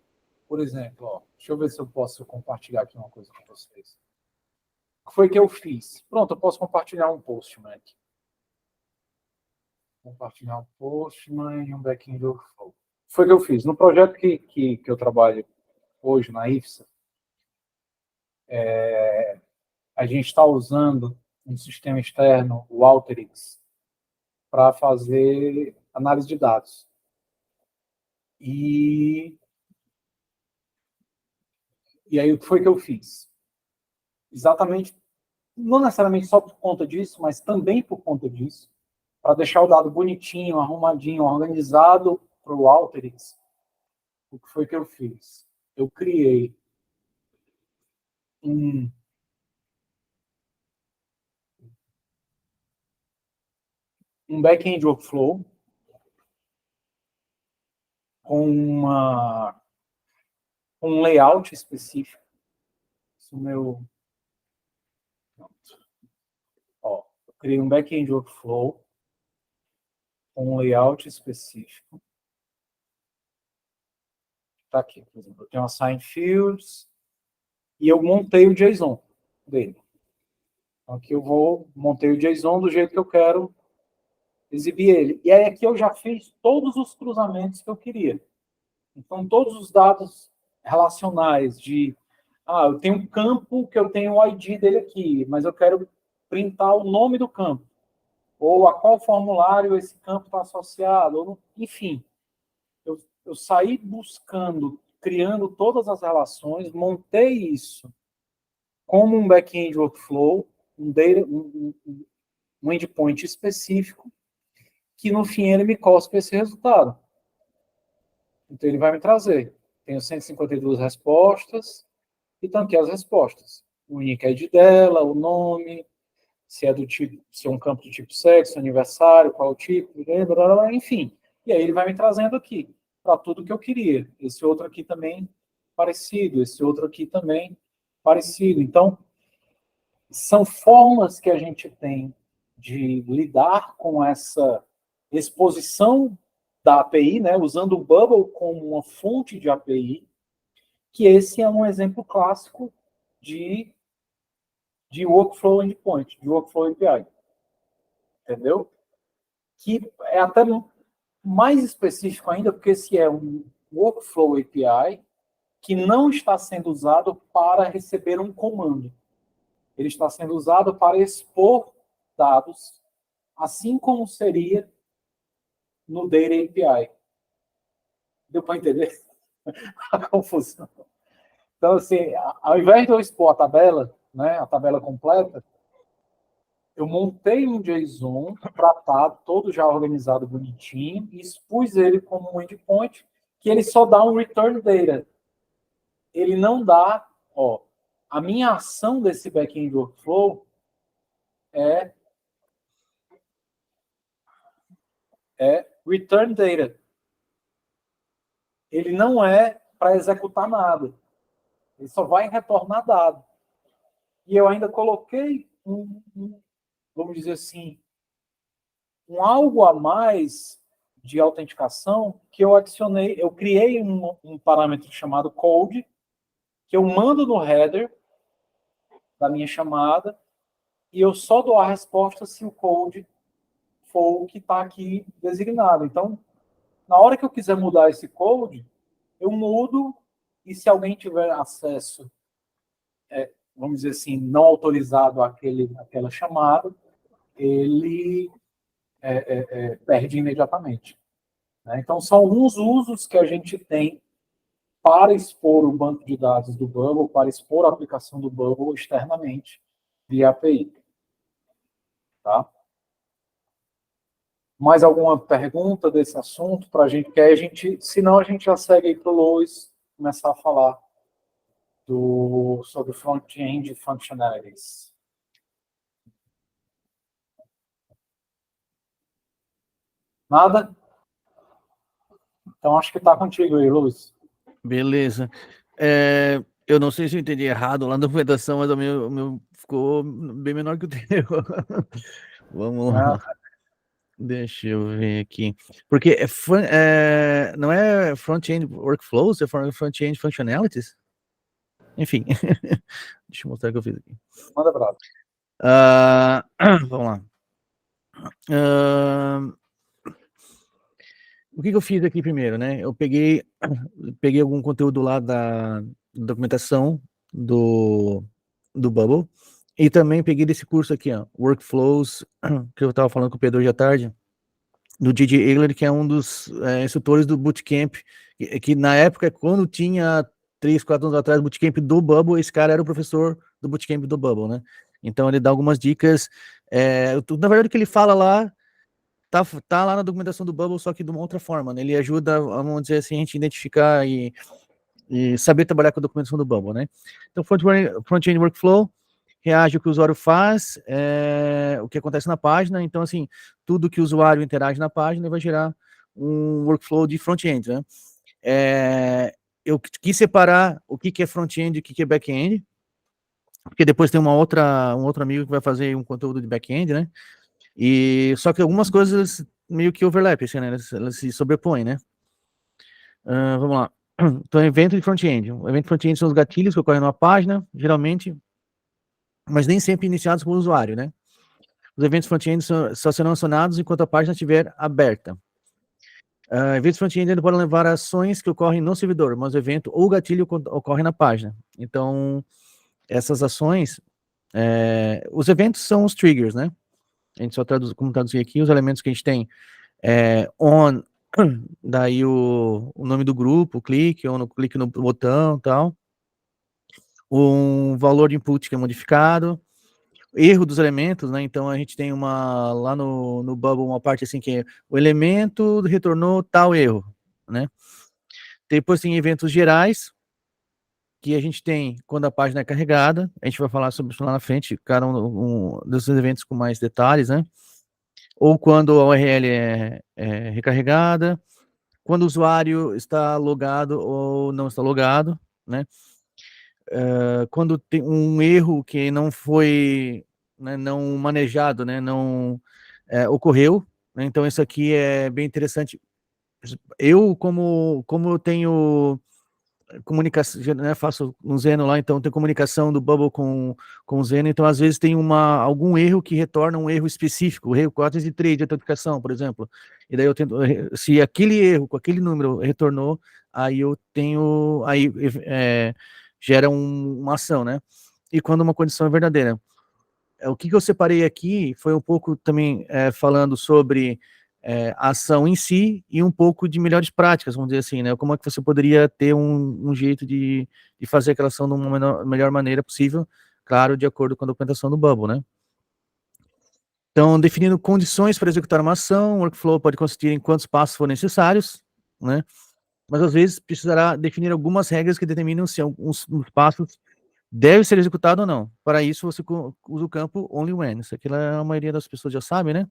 Speaker 1: por exemplo, ó, deixa eu ver se eu posso compartilhar aqui uma coisa com vocês. O que foi que eu fiz? Pronto, eu posso compartilhar um Postman aqui. Compartilhar um Postman e um backend workflow. Foi o que eu fiz. No projeto que eu trabalho hoje na IFSA, a gente está usando um sistema externo, o Alteryx, para fazer análise de dados. E aí, o que foi que eu fiz? Exatamente, não necessariamente só por conta disso, mas também por conta disso, para deixar o dado bonitinho, arrumadinho, organizado para o Alteryx, o que foi que eu fiz? Eu criei um back-end workflow com um layout específico. Isso meu... Ó, eu criei um back-end workflow com um layout específico. Está aqui, por exemplo, eu tenho assign fields e eu montei o JSON dele. Então, aqui eu montei o JSON do jeito que eu quero exibir ele. E aí aqui eu já fiz todos os cruzamentos que eu queria. Então, todos os dados relacionais de... eu tenho um campo que eu tenho o ID dele aqui, mas eu quero printar o nome do campo. Ou a qual formulário esse campo está associado. Ou, enfim, eu saí buscando, criando todas as relações, montei isso como um back-end workflow, um endpoint específico, que no fim ele me cospe esse resultado. Então ele vai me trazer. Tenho 152 respostas, e estão aqui as respostas. O unique ID dela, o nome, se é do tipo, se é um campo do tipo sexo, aniversário, qual o tipo, enfim. E aí ele vai me trazendo aqui, para tudo que eu queria. Esse outro aqui também parecido, esse outro aqui também parecido. Então, são formas que a gente tem de lidar com essa exposição da API, né, usando o Bubble como uma fonte de API, que esse é um exemplo clássico de workflow endpoint, de workflow API. Entendeu? Que é até mais específico ainda, porque esse é um workflow API que não está sendo usado para receber um comando. Ele está sendo usado para expor dados, assim como seria no Data API. Deu para entender a confusão? Então, assim, ao invés de eu expor a tabela, né, a tabela completa, eu montei um JSON para estar todo já organizado bonitinho e expus ele como um endpoint, que ele só dá um return data. Ele não dá, ó, a minha ação desse back-end workflow é return data. Ele não é para executar nada. Ele só vai retornar dado. E eu ainda coloquei vamos dizer assim, algo a mais de autenticação que eu adicionei, eu criei um parâmetro chamado code, que eu mando no header da minha chamada, e eu só dou a resposta se o code for o que está aqui designado. Então, na hora que eu quiser mudar esse code, eu mudo, e se alguém tiver acesso, vamos dizer assim, não autorizado àquela chamada, ele perde imediatamente. Né? Então, são alguns usos que a gente tem para expor o banco de dados do Bubble, para expor a aplicação do Bubble externamente via API. Tá? Mais alguma pergunta desse assunto para a gente? Que a gente, senão a gente já segue aí para o Lois começar a falar sobre front-end functionalities. Nada? Então acho que está contigo aí, Luiz.
Speaker 2: Beleza. Eu não sei se eu entendi errado lá na documentação, mas o meu ficou bem menor que o teu. Vamos lá. Deixa eu ver aqui. Porque não é front-end workflows, é front-end functionalities? Enfim. Deixa eu mostrar o que eu fiz aqui.
Speaker 1: Manda bravo.
Speaker 2: Vamos lá. O que eu fiz aqui primeiro, né? Eu peguei algum conteúdo lá da documentação do Bubble e também peguei desse curso aqui, ó, Workflows, que eu estava falando com o Pedro hoje à tarde, do J.J. Egler, que é um dos instrutores do Bootcamp, que na época, quando tinha 3, 4 anos atrás, o Bootcamp do Bubble, esse cara era o professor do Bootcamp do Bubble, né? Então ele dá algumas dicas, na verdade o que ele fala lá, tá lá na documentação do Bubble, só que de uma outra forma, né? Ele ajuda, vamos dizer assim, a gente identificar e saber trabalhar com a documentação do Bubble, né? Então, front-end workflow, reage ao que o usuário faz, o que acontece na página, então, assim, tudo que o usuário interage na página vai gerar um workflow de front-end, né? Eu quis separar o que é front-end e o que é back-end, porque depois tem um outro amigo que vai fazer um conteúdo de back-end, né? E só que algumas coisas meio que overlap, assim, né? Elas se sobrepõem, né? Vamos lá. Então, evento de front-end. O evento de front-end são os gatilhos que ocorrem numa página, geralmente, mas nem sempre iniciados pelo usuário, né? Os eventos front-end só serão acionados enquanto a página estiver aberta. Eventos front-end podem levar a ações que ocorrem no servidor, mas o evento ou gatilho ocorre na página. Então, essas ações, os eventos são os triggers, né? A gente só traduz, como traduzir aqui, os elementos que a gente tem on, daí o nome do grupo, o clique, ou no clique no botão, tal. Um valor de input que é modificado, erro dos elementos, né? Então a gente tem lá no Bubble uma parte assim que é o elemento retornou tal erro, né? Depois tem eventos gerais, que a gente tem quando a página é carregada, a gente vai falar sobre isso lá na frente, cada um desses eventos com mais detalhes, né? Ou quando a URL é recarregada, quando o usuário está logado ou não está logado, né? Quando tem um erro que não foi, né, não manejado, né, não ocorreu, né? Então isso aqui é bem interessante. Eu, como eu tenho comunicação, né, faço um Zeno lá, então tem comunicação do Bubble com o Zeno, então às vezes tem algum erro que retorna um erro específico, o erro 403 de autenticação, por exemplo, e daí eu tento, se aquele erro com aquele número retornou, aí eu tenho, gera uma ação, né? E quando uma condição é verdadeira. O que eu separei aqui foi um pouco também falando sobre a ação em si e um pouco de melhores práticas, vamos dizer assim, né? Como é que você poderia ter um jeito de fazer aquela ação de uma melhor maneira possível, claro, de acordo com a documentação do Bubble, né? Então, definindo condições para executar uma ação, o workflow pode consistir em quantos passos forem necessários, né? Mas às vezes precisará definir algumas regras que determinam se alguns passos devem ser executados ou não. Para isso, você usa o campo only when. Isso aqui a maioria das pessoas já sabe, né?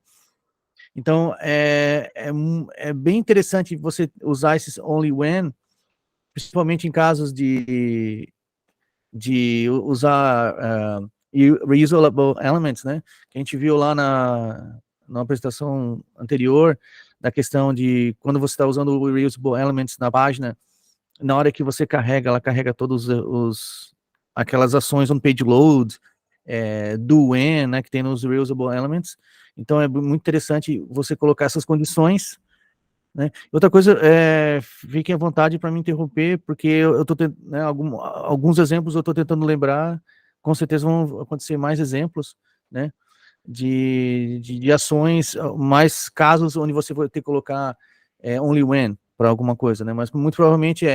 Speaker 2: Então, é bem interessante você usar esses only when, principalmente em casos de usar reusable elements, né? Que a gente viu lá na apresentação anterior, da questão de quando você está usando o reusable elements na página, na hora que você carrega, ela carrega todos aquelas ações on page load, do when, né, que tem nos reusable elements. Então é muito interessante você colocar essas condições, né? Outra coisa, fiquem à vontade para me interromper, porque eu estou tentando, né, alguns exemplos eu estou tentando lembrar, com certeza vão acontecer mais exemplos, né, de ações, mais casos onde você vai ter que colocar only when para alguma coisa, né, mas muito provavelmente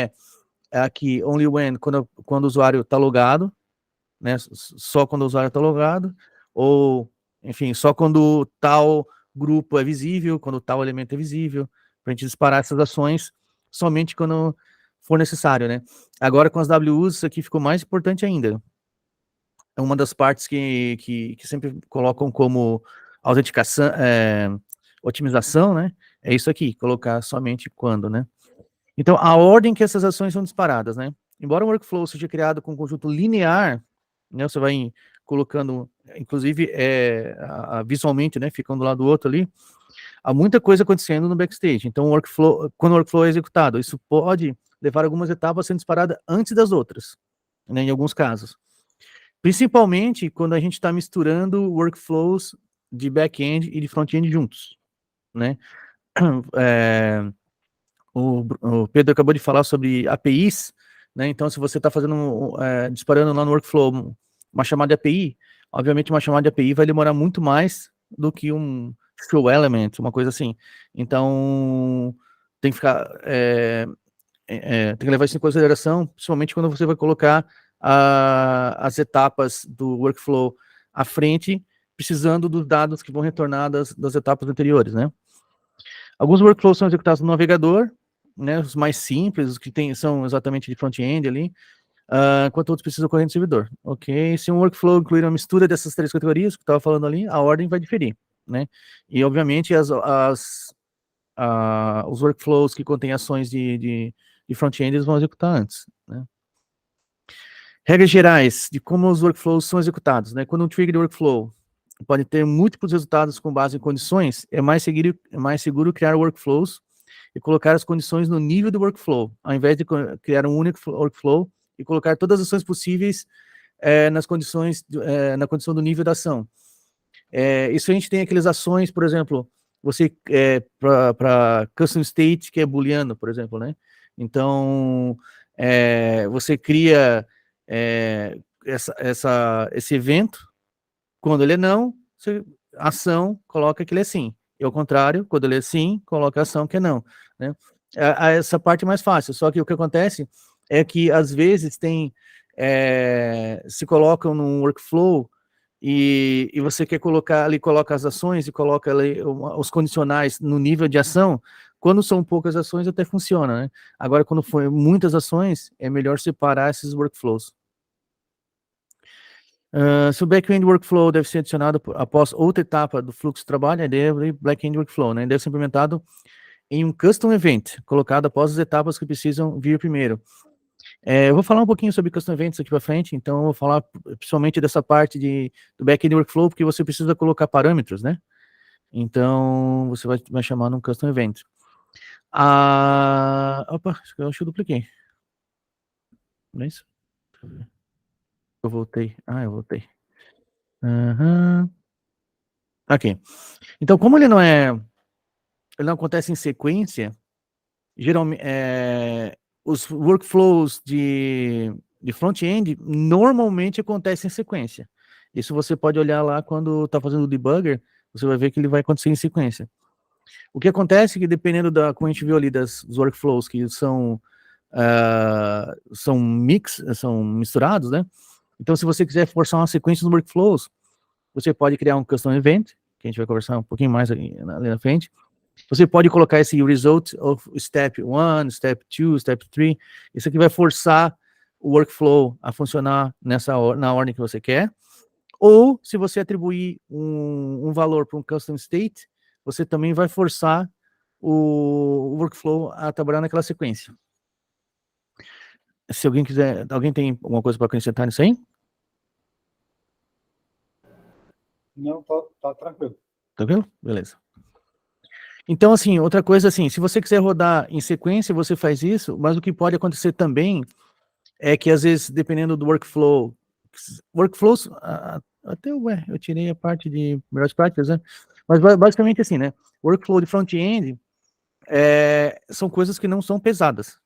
Speaker 2: aqui only when quando o usuário está logado, né, só quando o usuário está logado, ou, enfim, só quando tal grupo é visível, quando tal elemento é visível, para a gente disparar essas ações somente quando for necessário, né. Agora, com as WUs, isso aqui ficou mais importante ainda. É uma das partes que sempre colocam como autenticação, otimização, né, é isso aqui, colocar somente quando, né. Então, a ordem que essas ações são disparadas, né. Embora o workflow seja criado com um conjunto linear, né, você vai colocando, inclusive, visualmente, né, ficando um do lado do outro ali, há muita coisa acontecendo no backstage. Então, quando o workflow é executado, isso pode levar algumas etapas sendo disparadas antes das outras, né, em alguns casos. Principalmente quando a gente está misturando workflows de back-end e de front-end juntos, né. O Pedro acabou de falar sobre APIs, né? Então, se você está disparando lá no workflow uma chamada de API, obviamente uma chamada de API vai demorar muito mais do que um show element, uma coisa assim. Então, tem que ficar, tem que levar isso em consideração, principalmente quando você vai colocar as etapas do workflow à frente, precisando dos dados que vão retornar das etapas anteriores, né? Alguns workflows são executados no navegador, né, os mais simples, os que são exatamente de front-end ali, enquanto outros precisam correr no servidor. Ok? Se um workflow incluir uma mistura dessas três categorias que eu estava falando ali, a ordem vai diferir, né? E, obviamente, os workflows que contêm ações de front-end, eles vão executar antes, né? Regras gerais de como os workflows são executados, né? Quando um trigger de workflow pode ter múltiplos resultados com base em condições, é mais seguro criar workflows e colocar as condições no nível do workflow, ao invés de criar um único workflow e colocar todas as ações possíveis na condição do nível da ação. Isso a gente tem aquelas ações, por exemplo, você para custom state, que é booleano, por exemplo, né? Então, você cria esse evento, quando ele é não, a ação coloca que ele é sim. E ao contrário, quando ele é sim, coloca a ação que é não, né? Essa parte é mais fácil, só que o que acontece é que, às vezes, se colocam num workflow e você quer colocar ali, coloca as ações e coloca ali os condicionais no nível de ação. Quando são poucas ações, até funciona, né? Agora, quando for muitas ações, é melhor separar esses workflows. Se o back-end workflow deve ser adicionado após outra etapa do fluxo de trabalho, a ideia é back-end workflow, né? Deve ser implementado em um custom event, colocado após as etapas que precisam vir primeiro. Eu vou falar um pouquinho sobre custom events aqui para frente, então eu vou falar principalmente dessa parte do back-end workflow, porque você precisa colocar parâmetros, né? Então, você vai chamar num custom event. Opa, acho que eu dupliquei. Não é isso? Eu voltei. Eu voltei. Ok. Então, como ele não acontece em sequência, geralmente, os workflows de front-end normalmente acontecem em sequência. Isso você pode olhar lá quando está fazendo o debugger, você vai ver que ele vai acontecer em sequência. O que acontece é que dependendo como a gente viu ali dos workflows que são são misturados, né? Então, se você quiser forçar uma sequência de workflows, você pode criar um custom event, que a gente vai conversar um pouquinho mais ali na frente. Você pode colocar esse result of step 1, step 2, step 3. Isso aqui vai forçar o workflow a funcionar na ordem que você quer. Ou, se você atribuir um valor para um custom state, você também vai forçar o workflow a trabalhar naquela sequência. Se alguém tem alguma coisa para acrescentar nisso aí?
Speaker 1: Não, tá tranquilo.
Speaker 2: Tranquilo? Beleza. Então, assim, outra coisa, assim, se você quiser rodar em sequência, você faz isso, mas o que pode acontecer também é que, às vezes, dependendo do workflows, eu tirei a parte de melhores práticas, né? Mas, basicamente, assim, né? Workflow de front-end são coisas que não são pesadas,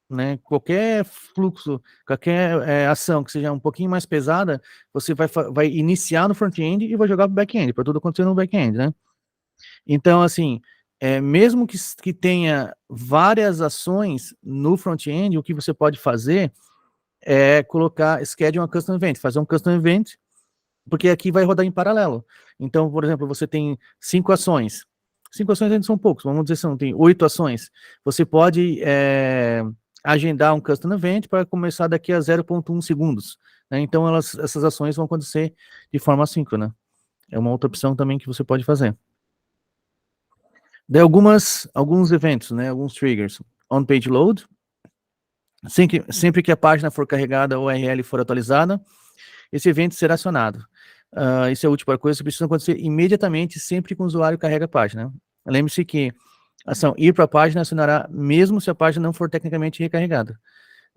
Speaker 2: né? Qualquer fluxo, qualquer ação que seja um pouquinho mais pesada, você vai iniciar no front-end e vai jogar para o back-end, para tudo acontecer no back-end, né? Então, assim, mesmo que tenha várias ações no front-end, o que você pode fazer é colocar schedule uma custom event, fazer um custom event, porque aqui vai rodar em paralelo. Então, por exemplo, você tem 5 ações. 5 ações ainda são poucos, vamos dizer assim, tem 8 ações. Você pode agendar um custom event para começar daqui a 0,1 segundos. Né? Então, essas ações vão acontecer de forma assíncrona. É uma outra opção também que você pode fazer. Daí alguns eventos, né, alguns triggers. On-page load, sempre que a página for carregada ou a URL for atualizada, esse evento será acionado. Isso é útil para coisas que precisam acontecer imediatamente sempre que o usuário carrega a página. Lembre-se que a ação ir para a página acionará mesmo se a página não for tecnicamente recarregada.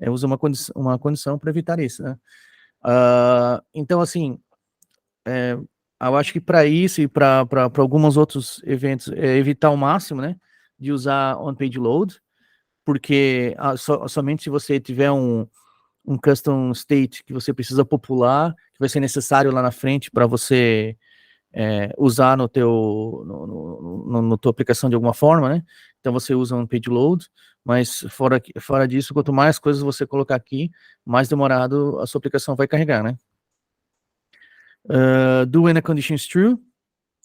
Speaker 2: Usa uma condição para evitar isso. Né? Então, assim, eu acho que para isso e para alguns outros eventos, evitar ao máximo, né, de usar on-page load, porque somente se você tiver um custom state que você precisa popular, que vai ser necessário lá na frente para você usar no tua aplicação de alguma forma, né? Então você usa um page load, mas fora disso, quanto mais coisas você colocar aqui, mais demorado a sua aplicação vai carregar, né? Do when a condition is true,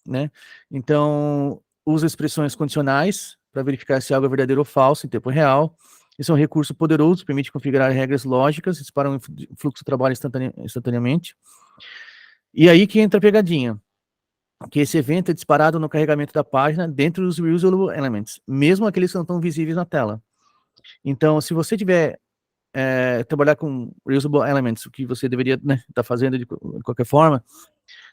Speaker 2: né? Então, usa expressões condicionais para verificar se algo é verdadeiro ou falso em tempo real. Isso é um recurso poderoso, permite configurar regras lógicas, disparar um fluxo de trabalho instantaneamente. E aí que entra a pegadinha, que esse evento é disparado no carregamento da página dentro dos reusable elements, mesmo aqueles que não estão visíveis na tela. Então, se você tiver trabalhar com reusable elements, o que você deveria estar fazendo de qualquer forma,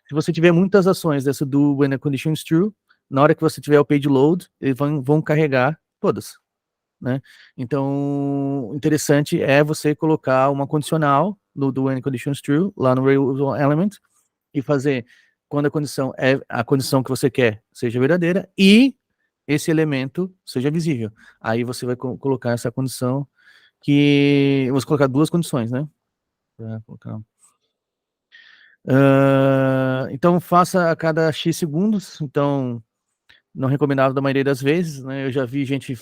Speaker 2: se você tiver muitas ações dessa do when a condition is true, na hora que você tiver o page load, eles vão carregar todas. Né? Então, interessante é você colocar uma condicional no do when condition is true, lá no reusable element, e fazer quando a condição é a condição que você quer seja verdadeira e esse elemento seja visível. Aí você vai colocar essa condição que... Vamos colocar duas condições, né? Então, faça a cada X segundos. Então, não recomendado da maioria das vezes, né? Eu já vi gente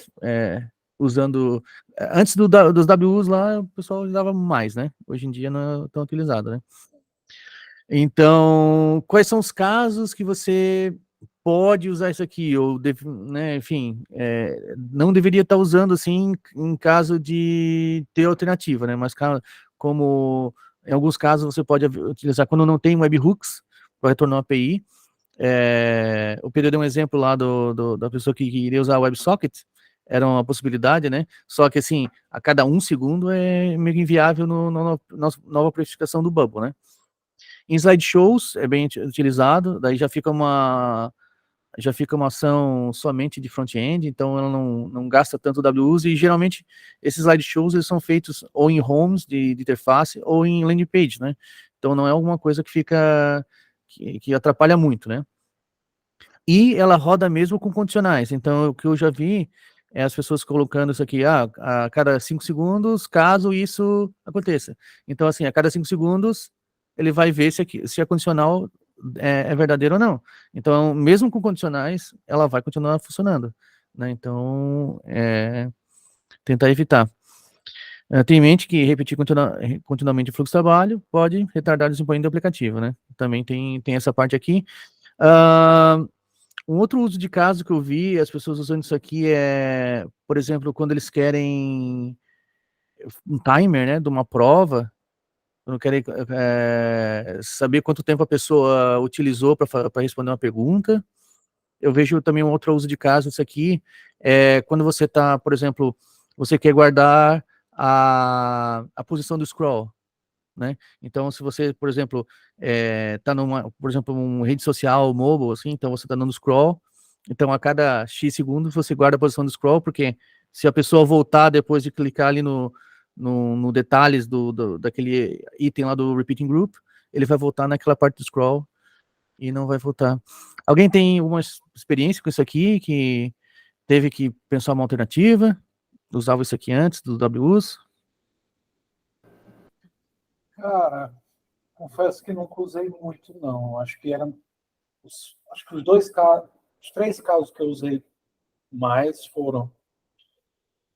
Speaker 2: usando... Antes dos WUs lá, o pessoal usava mais, né? Hoje em dia não é tão utilizado, né? Então, quais são os casos que você pode usar isso aqui? Ou, né, enfim, não deveria estar usando assim em caso de ter alternativa, né? Mas como em alguns casos você pode utilizar quando não tem webhooks para retornar uma API. O Pedro deu um exemplo lá da pessoa que iria usar o WebSocket, era uma possibilidade, né? Só que assim, a cada 1 segundo é meio inviável na nova precificação do Bubble, né? Em slideshows é bem utilizado, daí já fica uma ação somente de front-end, então ela não gasta tanto WUs, e geralmente esses slideshows eles são feitos ou em homes de interface ou em landing page, né? Então não é alguma coisa que atrapalha muito, né? E ela roda mesmo com condicionais, então o que eu já vi é as pessoas colocando isso aqui, a cada 5 segundos, caso isso aconteça. Então assim, a cada 5 segundos ele vai ver se a condicional é verdadeiro ou não. Então, mesmo com condicionais, ela vai continuar funcionando, né? Então, tentar evitar. Tenha em mente que repetir continuamente o fluxo de trabalho pode retardar o desempenho do aplicativo, né? Também tem essa parte aqui. Um outro uso de caso que eu vi, as pessoas usando isso aqui por exemplo, quando eles querem um timer, né, de uma prova, quando querem saber quanto tempo a pessoa utilizou para responder uma pergunta. Eu vejo também um outro uso de caso, isso aqui, quando você está, por exemplo, você quer guardar a posição do scroll, né? Então, se você, por exemplo, está por exemplo, uma rede social mobile, assim, então você está dando scroll, então a cada X segundos você guarda a posição do scroll, porque se a pessoa voltar depois de clicar ali no detalhes daquele item lá do repeating group, ele vai voltar naquela parte do scroll e não vai voltar. Alguém tem alguma experiência com isso aqui, que teve que pensar uma alternativa? Usava isso aqui antes dos WUs?
Speaker 1: Cara, confesso que nunca usei muito, não. Acho que os 3 casos que eu usei mais foram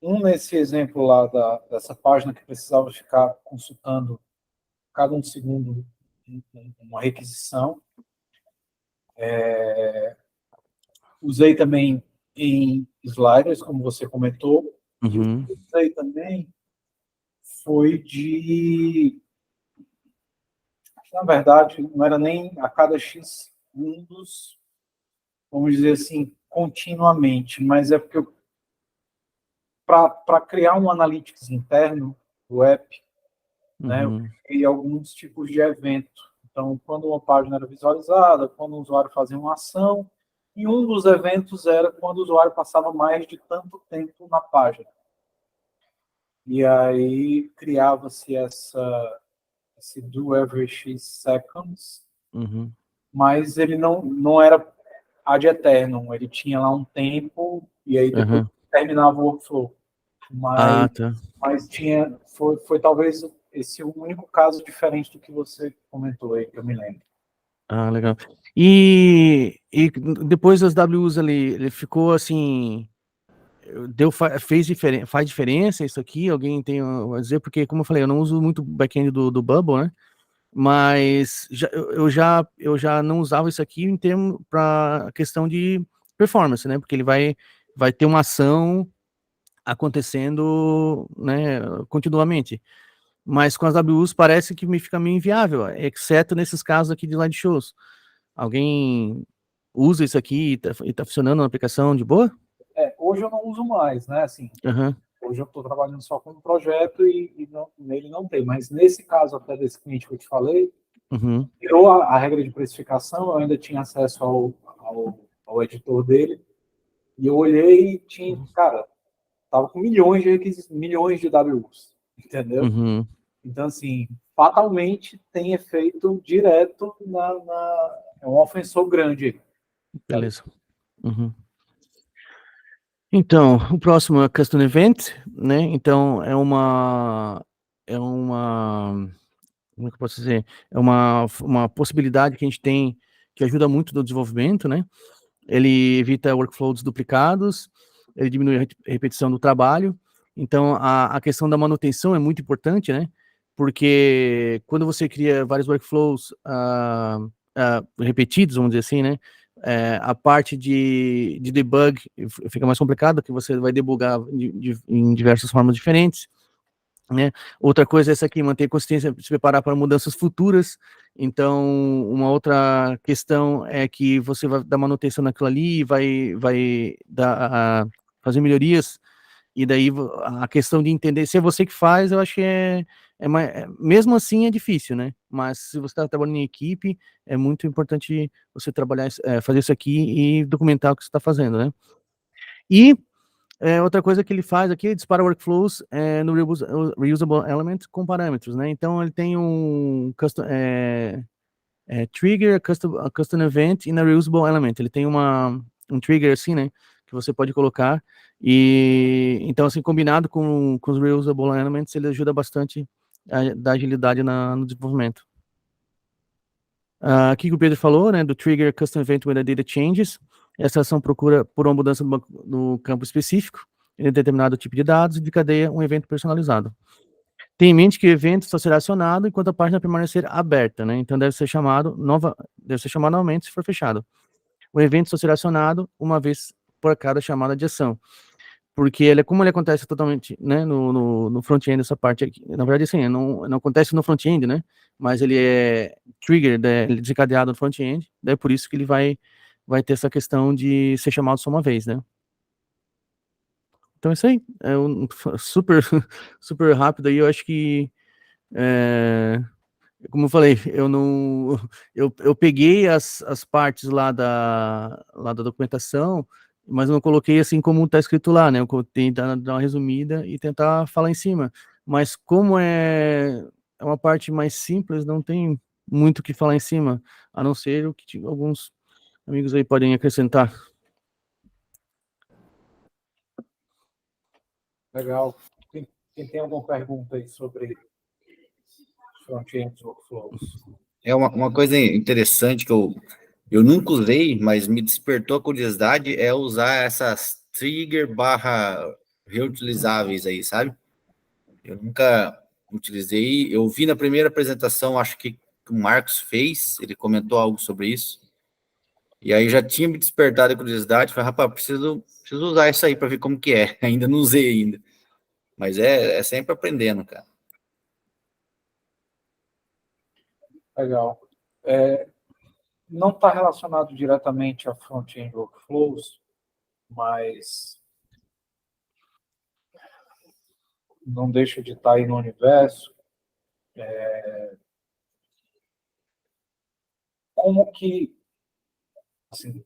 Speaker 1: nesse exemplo lá dessa página que precisava ficar consultando cada um segundo uma requisição. Usei também em sliders, como você comentou. E o
Speaker 2: Uhum.
Speaker 1: que eu usei também foi na verdade, não era nem a cada X segundos, vamos dizer assim, continuamente, mas é porque para criar um analytics interno do app, né, eu
Speaker 2: Uhum.
Speaker 1: criei alguns tipos de evento. Então, quando uma página era visualizada, quando o usuário fazia uma ação, e um dos eventos era quando o usuário passava mais de tanto tempo na página. E aí criava-se esse do every X seconds,
Speaker 2: Uhum.
Speaker 1: mas ele não era ad eternum, ele tinha lá um tempo e aí depois
Speaker 2: Uhum.
Speaker 1: terminava o workflow. Mas,
Speaker 2: Ah, tá.
Speaker 1: mas foi talvez esse o único caso diferente do que você comentou aí, que eu me lembro.
Speaker 2: Ah, legal. E depois das WUs ali, ele ficou assim, faz diferença isso aqui? Alguém tem a dizer? Porque, como eu falei, eu não uso muito o back-end do Bubble, né? Mas eu já não usava isso aqui em termos para questão de performance, né? Porque ele vai ter uma ação acontecendo, né, continuamente. Mas com as WUs parece que me fica meio inviável, exceto nesses casos aqui de live shows. Alguém usa isso aqui e tá funcionando na aplicação de boa?
Speaker 1: Hoje eu não uso mais, né? Assim,
Speaker 2: Aham.
Speaker 1: hoje eu estou trabalhando só com um projeto e nele não tem. Mas nesse caso até desse cliente que eu te falei,
Speaker 2: Uhum.
Speaker 1: tirou a regra de precificação, eu ainda tinha acesso ao editor dele, e eu olhei e tinha, cara, tava com milhões de WUs, entendeu?
Speaker 2: Uhum.
Speaker 1: Então, assim, fatalmente tem efeito direto é um ofensor grande.
Speaker 2: Beleza. Uhum. Então, o próximo é Custom Event, né? Então, como é que eu posso dizer? É uma possibilidade que a gente tem que ajuda muito no desenvolvimento, né? Ele evita workflows duplicados, ele diminui a repetição do trabalho. Então, a questão da manutenção é muito importante, né? Porque quando você cria vários workflows repetidos, vamos dizer assim, né? A parte de debug fica mais complicada, que você vai debugar em diversas formas diferentes, né? Outra coisa é essa aqui, manter consistência, se preparar para mudanças futuras. Então, uma outra questão é que você vai dar manutenção naquilo ali, vai fazer melhorias, e daí a questão de entender se é você que faz, eu acho que mesmo assim é difícil, né? Mas se você está trabalhando em equipe, é muito importante você trabalhar, fazer isso aqui e documentar o que você está fazendo, né? E outra coisa que ele faz aqui, ele dispara workflows no Reusable Element com parâmetros, né? Então, ele tem um trigger, a custom event e na Reusable Element. Ele tem um trigger assim, né? Que você pode colocar. E então, assim, combinado com os Reusable Elements, ele ajuda bastante a dar agilidade no desenvolvimento. Aqui que o Pedro falou, né, do trigger custom event when the data changes. Essa ação procura por uma mudança no campo específico, em determinado tipo de dados, e desencadeia um evento personalizado. Tem em mente que o evento só será acionado enquanto a página permanecer aberta, né? Então deve ser chamado novamente se for fechado. O evento só será acionado uma vez por cada chamada de ação. Porque como ele acontece totalmente, né, no front-end, essa parte aqui, na verdade, assim, não acontece no front-end, né, mas ele é trigger, né, ele é desencadeado no front-end, daí por isso que ele vai ter essa questão de ser chamado só uma vez, né. Então é isso aí, é super, super rápido aí, eu acho que, como eu falei, eu peguei as partes lá da documentação, mas eu não coloquei assim como está escrito lá, né? Eu tentar dar uma resumida e tentar falar em cima. Mas como é uma parte mais simples, não tem muito o que falar em cima, a não ser o que alguns amigos aí podem acrescentar.
Speaker 1: Legal. Quem tem alguma pergunta aí sobre front-end workflows?
Speaker 3: É uma coisa interessante que eu nunca usei, mas me despertou a curiosidade, é usar essas trigger / reutilizáveis aí, sabe? Eu nunca utilizei, eu vi na primeira apresentação, acho que o Marcos fez, ele comentou algo sobre isso, e aí já tinha me despertado a curiosidade, falei, rapaz, preciso usar isso aí para ver como que é, ainda não usei ainda, mas é sempre aprendendo, cara.
Speaker 1: Legal. Não está relacionado diretamente a front-end workflows, mas não deixa de estar aí no universo. Como que, assim,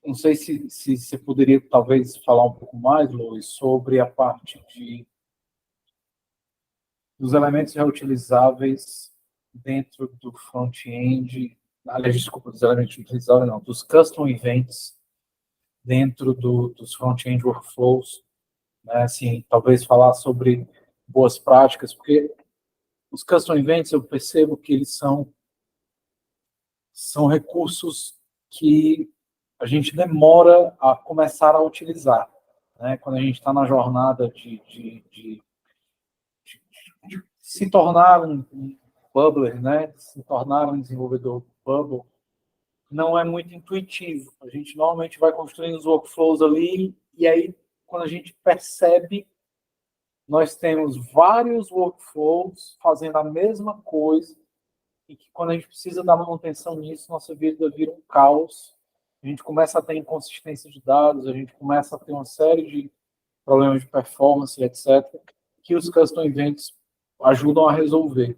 Speaker 1: não sei se você poderia talvez falar um pouco mais, Luiz, sobre a parte dos elementos reutilizáveis dentro do front-end, aliás, desculpa, dos elementos reutilizáveis não, dos custom events dentro dos front-end workflows, né? Assim, talvez falar sobre boas práticas, porque os custom events eu percebo que eles são recursos que a gente demora a começar a utilizar, né? Quando a gente está na jornada de se tornar um bubbler, né? Se tornar um desenvolvedor bubble, não é muito intuitivo. A gente normalmente vai construindo os workflows ali e aí, quando a gente percebe, nós temos vários workflows fazendo a mesma coisa e que quando a gente precisa dar manutenção nisso, nossa vida vira um caos. A gente começa a ter inconsistência de dados, a gente começa a ter uma série de problemas de performance, etc., que os custom events ajudam a resolver.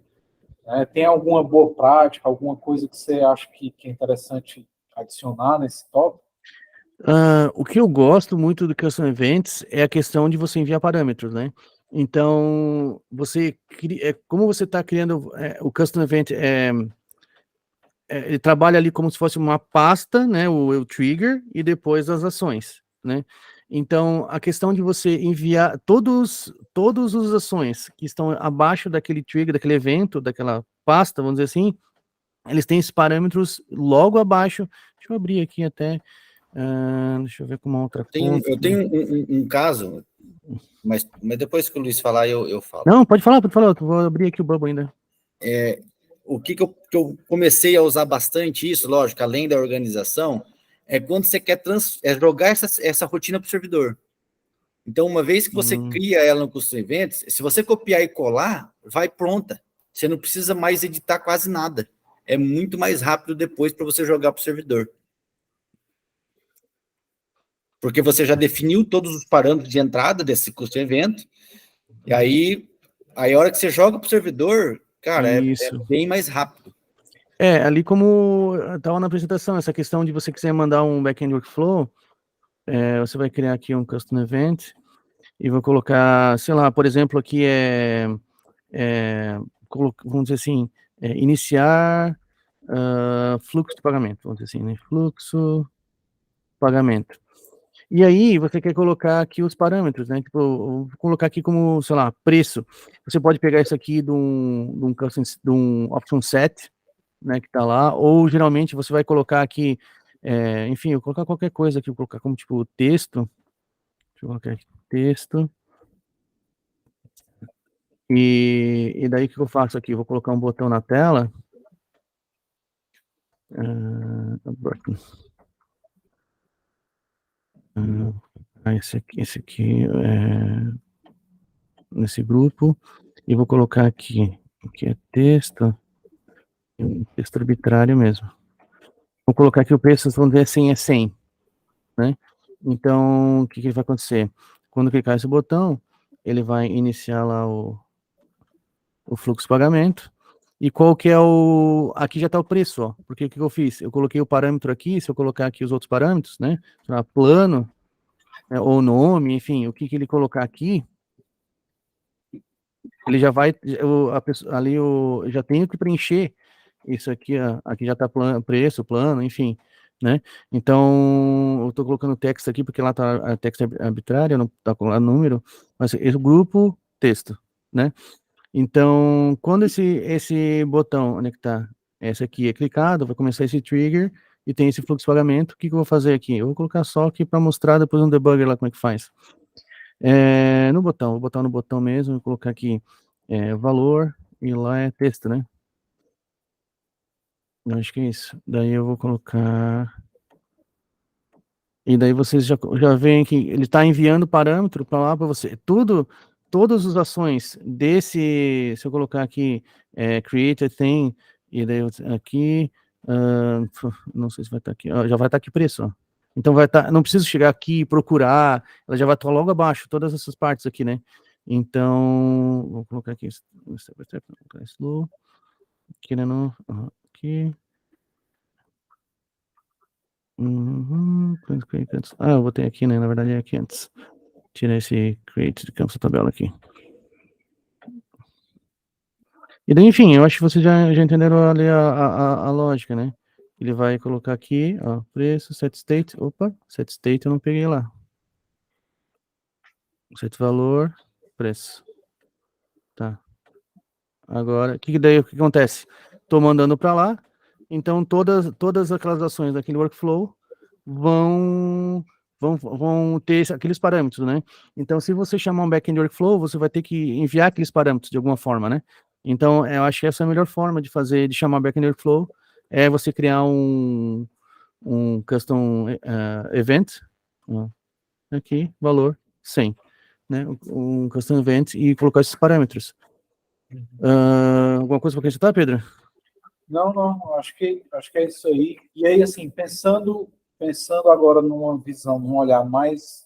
Speaker 1: Tem alguma boa prática, alguma coisa que você acha que é interessante adicionar nesse tópico?
Speaker 2: O que eu gosto muito do Custom Events é a questão de você enviar parâmetros, né? Então, como você está criando o Custom Event, ele trabalha ali como se fosse uma pasta, né? O trigger e depois as ações, né? Então, a questão de você enviar todas as ações que estão abaixo daquele trigger, daquele evento, daquela pasta, vamos dizer assim, eles têm esses parâmetros logo abaixo. Deixa eu abrir aqui até. Deixa eu ver com uma outra conta.
Speaker 3: Eu tenho um caso, mas depois que o Luiz falar, eu falo.
Speaker 2: Não, pode falar, eu vou abrir aqui o Bubble ainda.
Speaker 3: O que eu comecei a usar bastante isso, lógico, além da organização, é quando você quer jogar essa rotina para o servidor. Então, uma vez que você cria ela no Custom Events, se você copiar e colar, vai pronta. Você não precisa mais editar quase nada. É muito mais rápido depois para você jogar para o servidor. Porque você já definiu todos os parâmetros de entrada desse Custom Event, e aí a hora que você joga para o servidor, cara, é bem mais rápido.
Speaker 2: Ali como estava na apresentação, essa questão de você quiser mandar um backend workflow, você vai criar aqui um custom event e vou colocar, sei lá, por exemplo, aqui vamos dizer assim, iniciar fluxo de pagamento, vamos dizer assim, né? Fluxo pagamento. E aí, você quer colocar aqui os parâmetros, né? Tipo, vou colocar aqui como, sei lá, preço. Você pode pegar isso aqui de um option set, né, que está lá, ou geralmente você vai colocar aqui, enfim, eu vou colocar qualquer coisa aqui, vou colocar como tipo texto, deixa eu colocar aqui, texto, e daí o que eu faço aqui? Eu vou colocar um botão na tela, esse aqui nesse grupo, e vou colocar aqui é texto arbitrário mesmo. Vou colocar aqui o preço, vamos ver assim, é 100, né? Então, o que vai acontecer? Quando clicar esse botão, ele vai iniciar lá o fluxo de pagamento. E qual que é o... Aqui já está o preço, ó. Porque o que eu fiz? Eu coloquei o parâmetro aqui, se eu colocar aqui os outros parâmetros, né? Plano, ou nome, enfim, o que ele colocar aqui, ele já vai... ali eu já tenho que preencher isso aqui, ó, aqui já está preço, plano, enfim, né? Então, eu estou colocando texto aqui, porque lá está a texto arbitrário, não está colocando número, mas esse grupo, texto, né? Então, quando esse botão, onde é que tá? Esse aqui é clicado, vai começar esse trigger e tem esse fluxo de pagamento. O que eu vou fazer aqui? Eu vou colocar só aqui para mostrar depois um debugger lá como é que faz. No botão, vou botar no botão mesmo, vou colocar aqui valor e lá é texto, né? Eu acho que é isso. Daí eu vou colocar... E daí vocês já veem que ele está enviando parâmetro para lá para você. Todas as ações desse, se eu colocar aqui, create a thing, e daí aqui, não sei se vai estar aqui, já vai estar aqui preço, ó. Então vai estar, não preciso chegar aqui e procurar, ela já vai estar logo abaixo, todas essas partes aqui, né? Então, vou colocar aqui, slow, querendo, aqui. Eu botei aqui, né? Na verdade é aqui antes. Tira esse create de campo da tabela aqui. E daí, enfim, eu acho que vocês já entenderam ali a lógica, né? Ele vai colocar aqui, ó, preço, set state. Opa, set state eu não peguei lá. Set valor, preço. Tá. Agora, o que acontece? Estou mandando para lá, então todas aquelas ações daquele workflow vão ter aqueles parâmetros, né? Então, se você chamar um backend workflow, você vai ter que enviar aqueles parâmetros de alguma forma, né? Então, eu acho que essa é a melhor forma de chamar backend workflow, é você criar um custom event, ó, aqui, valor 100, né? Um custom event e colocar esses parâmetros. Alguma coisa para acrescentar, Pedro?
Speaker 1: Não, acho que é isso aí. E aí, assim, pensando agora numa visão, num olhar mais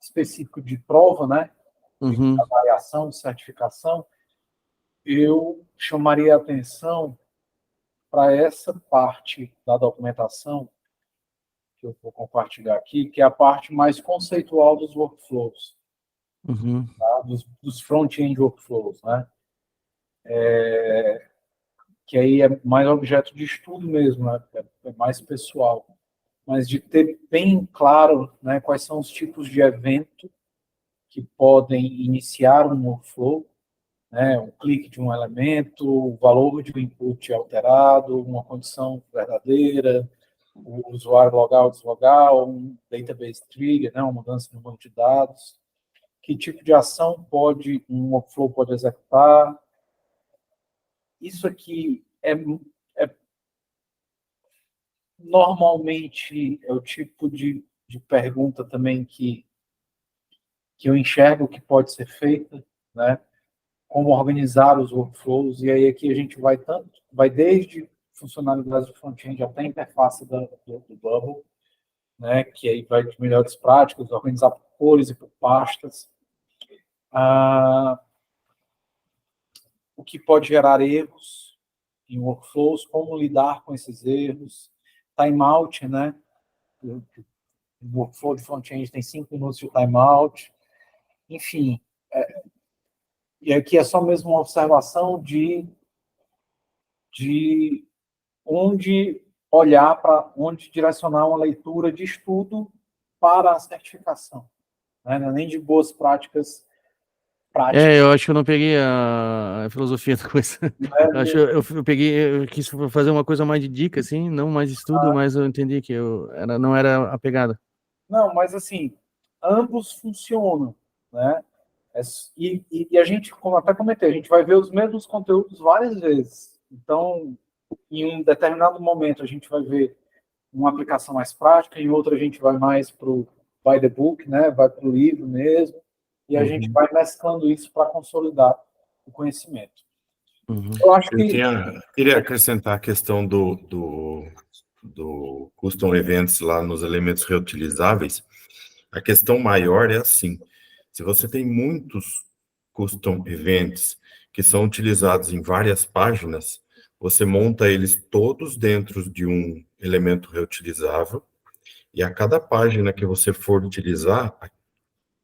Speaker 1: específico de prova, né? De
Speaker 2: Uhum.
Speaker 1: avaliação, de certificação, eu chamaria a atenção para essa parte da documentação que eu vou compartilhar aqui, que é a parte mais conceitual dos workflows,
Speaker 2: Uhum.
Speaker 1: tá? Dos front-end workflows, né? Que aí é mais objeto de estudo mesmo, né? É mais pessoal. Mas de ter bem claro, né, quais são os tipos de evento que podem iniciar um workflow, né, um clique de um elemento, o valor de um input alterado, uma condição verdadeira, o usuário logar ou deslogar, um database trigger, né, uma mudança no banco de dados, que tipo de ação um workflow pode executar. Isso aqui normalmente é o tipo de pergunta também que eu enxergo que pode ser feita, né? Como organizar os workflows, e aí aqui a gente vai desde funcionalidades do front-end até a interface do Bubble, né? Que aí vai de melhores práticas, organizar por cores e por pastas. O que pode gerar erros em workflows, como lidar com esses erros, timeout, né? O workflow de front-end tem 5 minutos de timeout, enfim. E aqui é só mesmo uma observação de onde olhar, para onde direcionar uma leitura de estudo para a certificação, né? Nem de boas práticas prática.
Speaker 2: Eu acho que eu não peguei a filosofia da coisa. Eu peguei, eu quis fazer uma coisa mais de dica, assim, não mais estudo, mas eu entendi que não era a pegada.
Speaker 1: Não, mas assim, ambos funcionam, né? E a gente, como até comentei, a gente vai ver os mesmos conteúdos várias vezes. Então, em um determinado momento, a gente vai ver uma aplicação mais prática, em outra a gente vai mais para o by the book, né? Vai para o livro mesmo, e a gente vai mesclando isso para consolidar o conhecimento. Eu acho que...
Speaker 4: queria acrescentar a questão do Custom Events lá nos elementos reutilizáveis. A questão maior é assim, se você tem muitos Custom Events que são utilizados em várias páginas, você monta eles todos dentro de um elemento reutilizável, e a cada página que você for utilizar,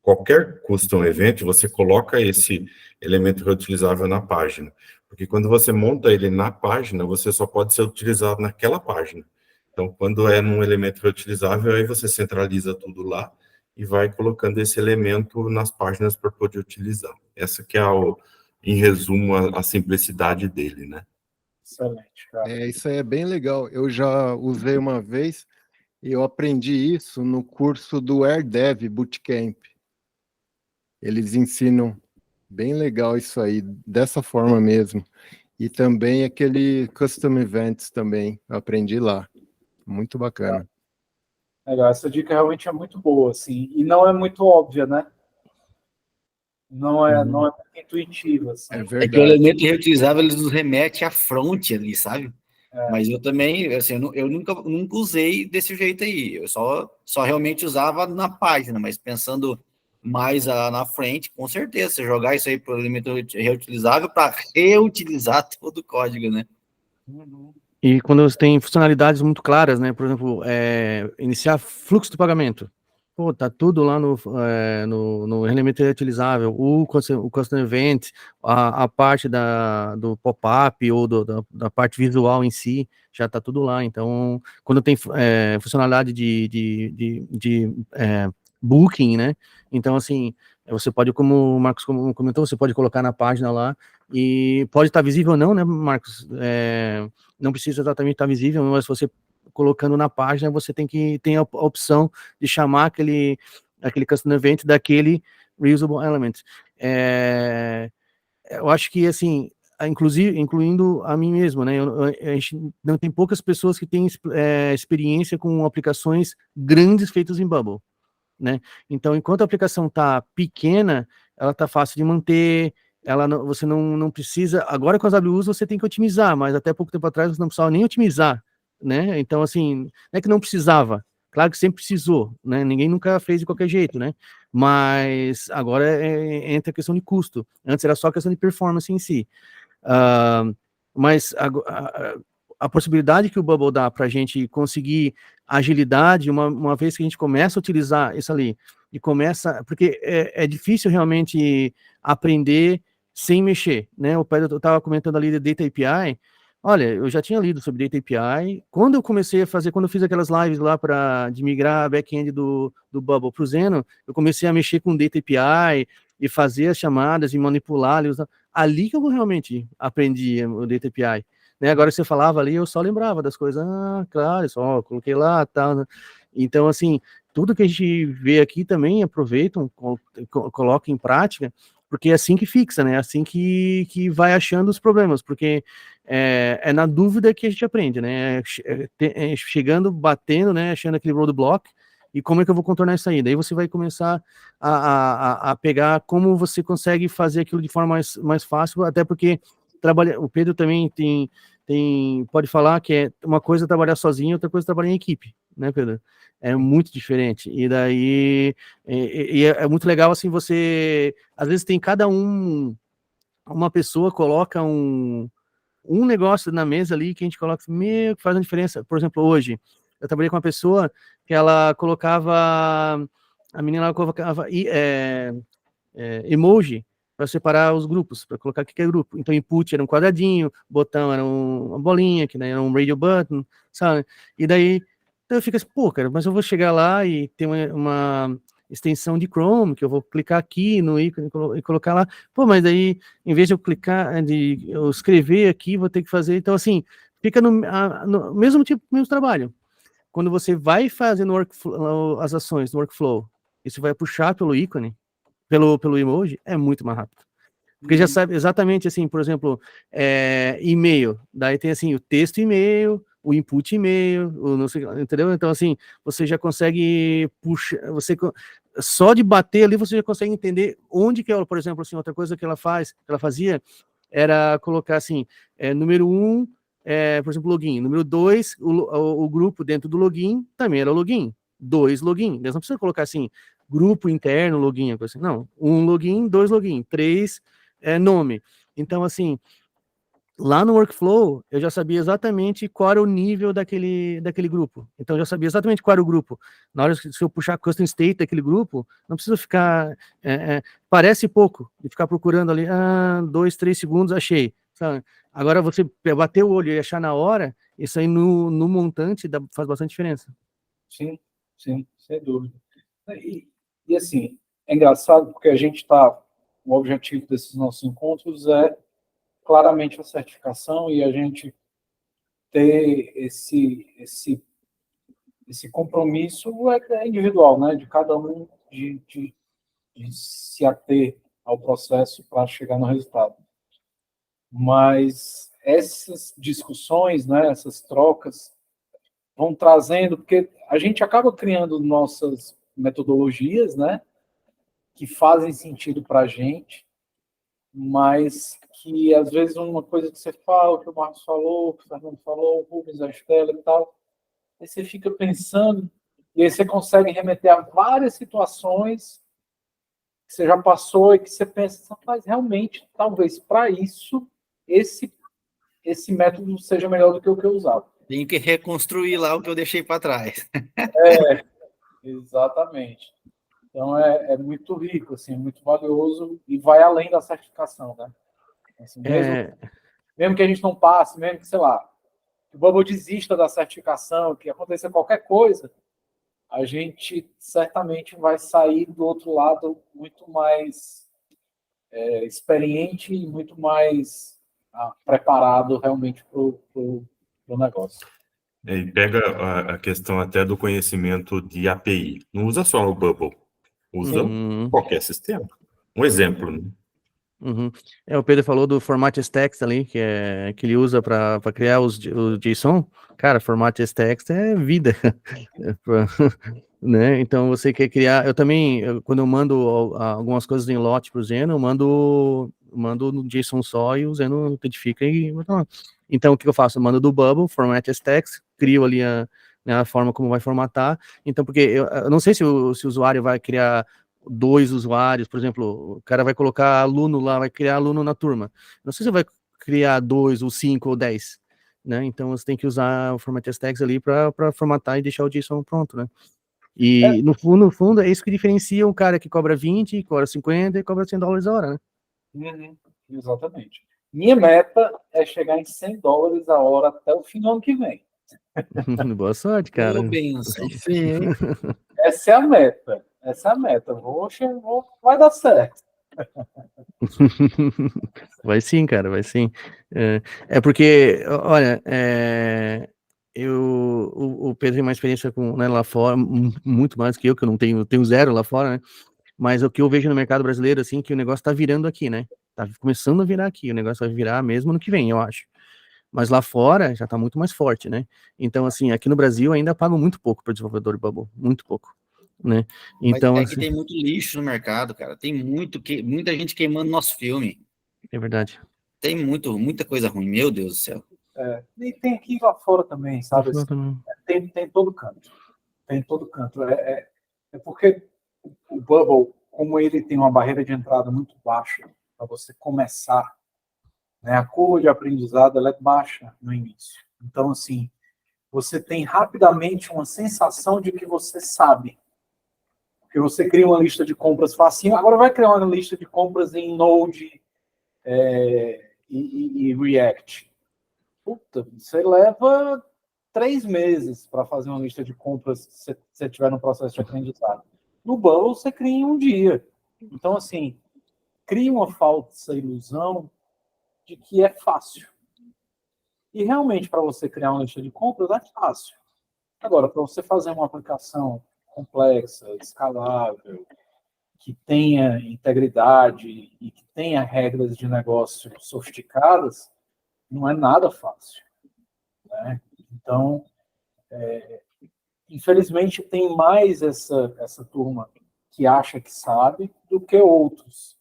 Speaker 4: qualquer Custom Event, você coloca esse elemento reutilizável na página. Porque quando você monta ele na página, você só pode ser utilizado naquela página. Então, quando é num elemento reutilizável, aí você centraliza tudo lá e vai colocando esse elemento nas páginas para poder utilizar. Essa que é, em resumo, a simplicidade dele, né?
Speaker 1: Excelente, cara.
Speaker 5: Isso aí é bem legal. Eu já usei uma vez e eu aprendi isso no curso do AirDev Bootcamp. Eles ensinam bem legal isso aí, dessa forma mesmo. E também aquele Custom Events também, eu aprendi lá. Muito bacana.
Speaker 1: Legal, essa dica realmente é muito boa, assim, e não é muito óbvia, né? Não é muito intuitiva, assim.
Speaker 5: É
Speaker 3: É que o
Speaker 5: verdade.
Speaker 3: elemento reutilizável, ele nos remete à fronte ali, sabe? Mas eu também, assim, eu nunca usei desse jeito aí. Eu só realmente usava na página, mas pensando mais na frente, com certeza, você jogar isso aí para o elemento reutilizável para reutilizar todo o código, né?
Speaker 2: E quando você tem funcionalidades muito claras, né? Por exemplo, iniciar fluxo do pagamento. Pô, tá tudo lá no elemento reutilizável, o custom event, a parte do pop-up ou da parte visual em si, já tá tudo lá. Então, quando tem funcionalidade de booking, né? Então, assim, você pode, como o Marcos comentou, você pode colocar na página lá e pode estar visível ou não, né, Marcos? Não precisa exatamente estar visível, mas você colocando na página, você tem a opção de chamar aquele custom event daquele reusable element. Eu acho que, assim, incluindo a mim mesmo, né, a gente não tem poucas pessoas que têm experiência com aplicações grandes feitas em Bubble, né? Então, enquanto a aplicação está pequena, ela está fácil de manter, você não precisa... Agora, com as AWS, você tem que otimizar, mas até pouco tempo atrás você não precisava nem otimizar, né? Então, assim, não é que não precisava, claro que sempre precisou, né? Ninguém nunca fez de qualquer jeito, né? Mas agora entra a questão de custo. Antes era só a questão de performance em si. Mas a possibilidade que o Bubble dá para a gente conseguir agilidade, uma vez que a gente começa a utilizar isso ali, e começa... Porque é difícil realmente aprender sem mexer, né? O Pedro estava comentando ali de Data API. Olha, eu já tinha lido sobre Data API. Quando eu fiz aquelas lives lá de migrar a back-end do Bubble para o Zeno, eu comecei a mexer com Data API e fazer as chamadas e manipular ali que eu realmente aprendi o Data API. Né? Agora você falava ali, eu só lembrava das coisas. Claro, só coloquei lá, tal. Né? Então, assim, tudo que a gente vê aqui também aproveitam, colocam em prática, porque é assim que fixa, né? É assim que vai achando os problemas, porque é na dúvida que a gente aprende, né? Chegando, batendo, né? Achando aquele roadblock, e como é que eu vou contornar isso aí? Daí você vai começar a pegar como você consegue fazer aquilo de forma mais fácil, até porque o Pedro também pode falar que uma coisa é trabalhar sozinho, outra coisa é trabalhar em equipe, né, Pedro? É muito diferente, e daí é muito legal, assim, você, às vezes tem uma pessoa coloca um negócio na mesa ali que a gente coloca, que faz uma diferença. Por exemplo, hoje, eu trabalhei com uma pessoa que ela colocava, a menina ela colocava emoji para separar os grupos, para colocar o que é grupo. Então, input era um quadradinho, botão era uma bolinha, que daí era um radio button, sabe? E daí eu fico assim, pô, cara, mas eu vou chegar lá e ter extensão de Chrome, que eu vou clicar aqui no ícone e colocar lá. Pô, mas daí, em vez de eu clicar, de eu escrever aqui, vou ter que fazer. Então, assim, fica no mesmo tipo, mesmo trabalho. Quando você vai fazendo as ações no workflow, e você vai puxar pelo ícone, pelo emoji, é muito mais rápido. Porque já sabe exatamente, assim, por exemplo, e-mail. Daí tem, assim, o texto e-mail, o input e-mail, o não sei, entendeu? Então, assim, você já consegue puxar, só de bater ali, você já consegue entender onde que é, por exemplo, assim, outra coisa que ela fazia, era colocar, assim, número 1, por exemplo, login. Número 2, o grupo dentro do login também era login. 2 login. Eles não precisam colocar, assim, grupo interno, login, coisa assim. Não, 1 login, 2 login, 3 nome. Então, assim, lá no workflow, eu já sabia exatamente qual era o nível daquele grupo. Então, eu já sabia exatamente qual era o grupo. Na hora que se eu puxar custom state daquele grupo, não preciso ficar... parece pouco, de ficar procurando ali, 2, 3 segundos, achei. Sabe? Agora, você bater o olho e achar na hora, isso aí no montante faz bastante diferença.
Speaker 1: Sim, sim, sem dúvida. E assim, é engraçado porque a gente está... O objetivo desses nossos encontros é claramente a certificação e a gente ter esse compromisso individual, né, de cada um de se ater ao processo para chegar no resultado. Mas essas discussões, né, essas trocas vão trazendo, porque a gente acaba criando nossas metodologias, né, que fazem sentido para a gente, mas que às vezes uma coisa que você fala, que o Marcos falou, que o Fernando falou, o Rubens, a Estela e tal, aí você fica pensando, e aí você consegue remeter a várias situações que você já passou e que você pensa, mas realmente, talvez para isso, esse método seja melhor do que o que eu usava.
Speaker 3: Tenho que reconstruir lá o que eu deixei para trás.
Speaker 1: Exatamente. Então, é muito rico, assim, muito valioso e vai além da certificação, né? Assim, mesmo que a gente não passe, mesmo que, sei lá, que o Bubble desista da certificação, que aconteça qualquer coisa, a gente certamente vai sair do outro lado muito mais experiente e muito mais preparado realmente para o negócio.
Speaker 4: E pega a questão até do conhecimento de API. Não usa só o Bubble, usa qualquer sistema. Um exemplo, né?
Speaker 2: O Pedro falou do format text ali, que ele usa para criar o JSON. Cara, format text é vida. Né? Então, você quer criar... Eu também, quando eu mando algumas coisas em lote para o Zeno, eu mando no JSON só e o Zeno autentifica e... Então, o que eu faço? Eu mando do Bubble, format text, crio ali a forma como vai formatar. Então, porque eu não sei se o usuário vai criar 2 usuários, por exemplo, o cara vai colocar aluno lá, vai criar aluno na turma. Não sei se vai criar 2 ou 5 ou 10, né? Então você tem que usar o format text ali para formatar e deixar o JSON pronto, né? E no fundo é isso que diferencia um cara que cobra 20, cobra 50 e cobra $100 a hora, né?
Speaker 1: Exatamente. Minha meta é chegar em $100 a hora até o fim do ano que vem.
Speaker 2: Boa sorte, cara.
Speaker 5: Sim, hein?
Speaker 1: Essa é a meta. Vai dar certo.
Speaker 2: Vai sim, cara, vai sim. Porque, olha, o Pedro tem uma experiência né, lá fora, muito mais que eu não tenho zero lá fora, né? Mas o que eu vejo no mercado brasileiro, assim, que o negócio tá virando aqui, né? Tá começando a virar aqui, o negócio vai virar mesmo no que vem, eu acho. Mas lá fora já tá muito mais forte, né? Então, assim, aqui no Brasil ainda pagam muito pouco para desenvolvedor de Bubble, muito pouco, né? Então,
Speaker 3: mas
Speaker 2: assim,
Speaker 3: que tem muito lixo no mercado, cara. Tem muita gente queimando nosso filme.
Speaker 2: é verdade.
Speaker 3: Tem muita coisa ruim, meu Deus do céu.
Speaker 1: E tem aqui lá fora também, sabe? Assim, tem todo canto. Tem todo canto. É porque o Bubble, como ele tem uma barreira de entrada muito baixa para você começar, né, a curva de aprendizado ela é baixa no início. Então, assim, você tem rapidamente uma sensação de que você sabe. Porque você cria uma lista de compras facinho, agora vai criar uma lista de compras em Node e React. Puta, você leva 3 meses para fazer uma lista de compras se você estiver no processo de aprendizado. No Bubble você cria em um dia. Então, assim, cria uma falsa ilusão de que é fácil. E realmente, para você criar uma lista de compras, é fácil. Agora, para você fazer uma aplicação complexa, escalável, que tenha integridade e que tenha regras de negócio sofisticadas, não é nada fácil, né? Então, infelizmente, tem mais essa turma que acha que sabe do que outros,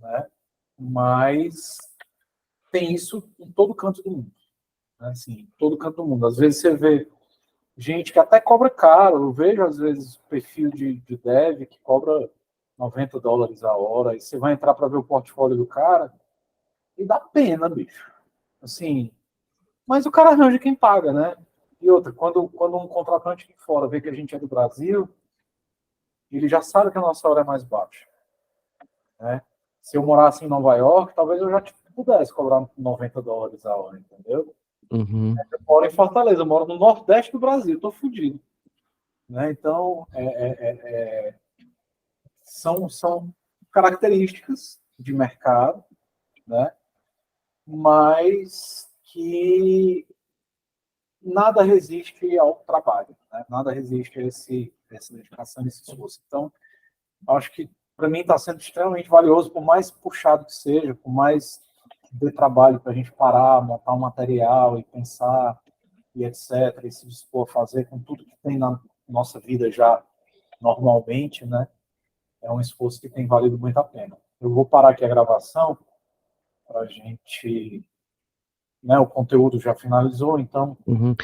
Speaker 1: né? Mas tem isso em todo canto do mundo, né? Assim, em todo canto do mundo. Às vezes você vê gente que até cobra caro. Eu vejo, às vezes, perfil de dev que cobra $90 a hora, e você vai entrar para ver o portfólio do cara e dá pena, bicho. Assim, mas o cara arranja quem paga, né? E outra, quando um contratante de fora vê que a gente é do Brasil, ele já sabe que a nossa hora é mais baixa, né? Se eu morasse em Nova York, talvez eu já pudesse cobrar $90 a hora, entendeu?
Speaker 2: Uhum.
Speaker 1: Eu moro em Fortaleza, eu moro no Nordeste do Brasil, tô fudido, né? Então, são características de mercado, né? Mas que nada resiste ao trabalho, né? Nada resiste a essa dedicação, esse esforço. Então, acho que para mim está sendo extremamente valioso, por mais puxado que seja, por mais de trabalho para a gente parar, montar um material e pensar e etc, e se dispor a fazer com tudo que tem na nossa vida já normalmente, né? É um esforço que tem valido muito a pena. Eu vou parar aqui a gravação para a gente, né? O conteúdo já finalizou, então
Speaker 2: Uhum.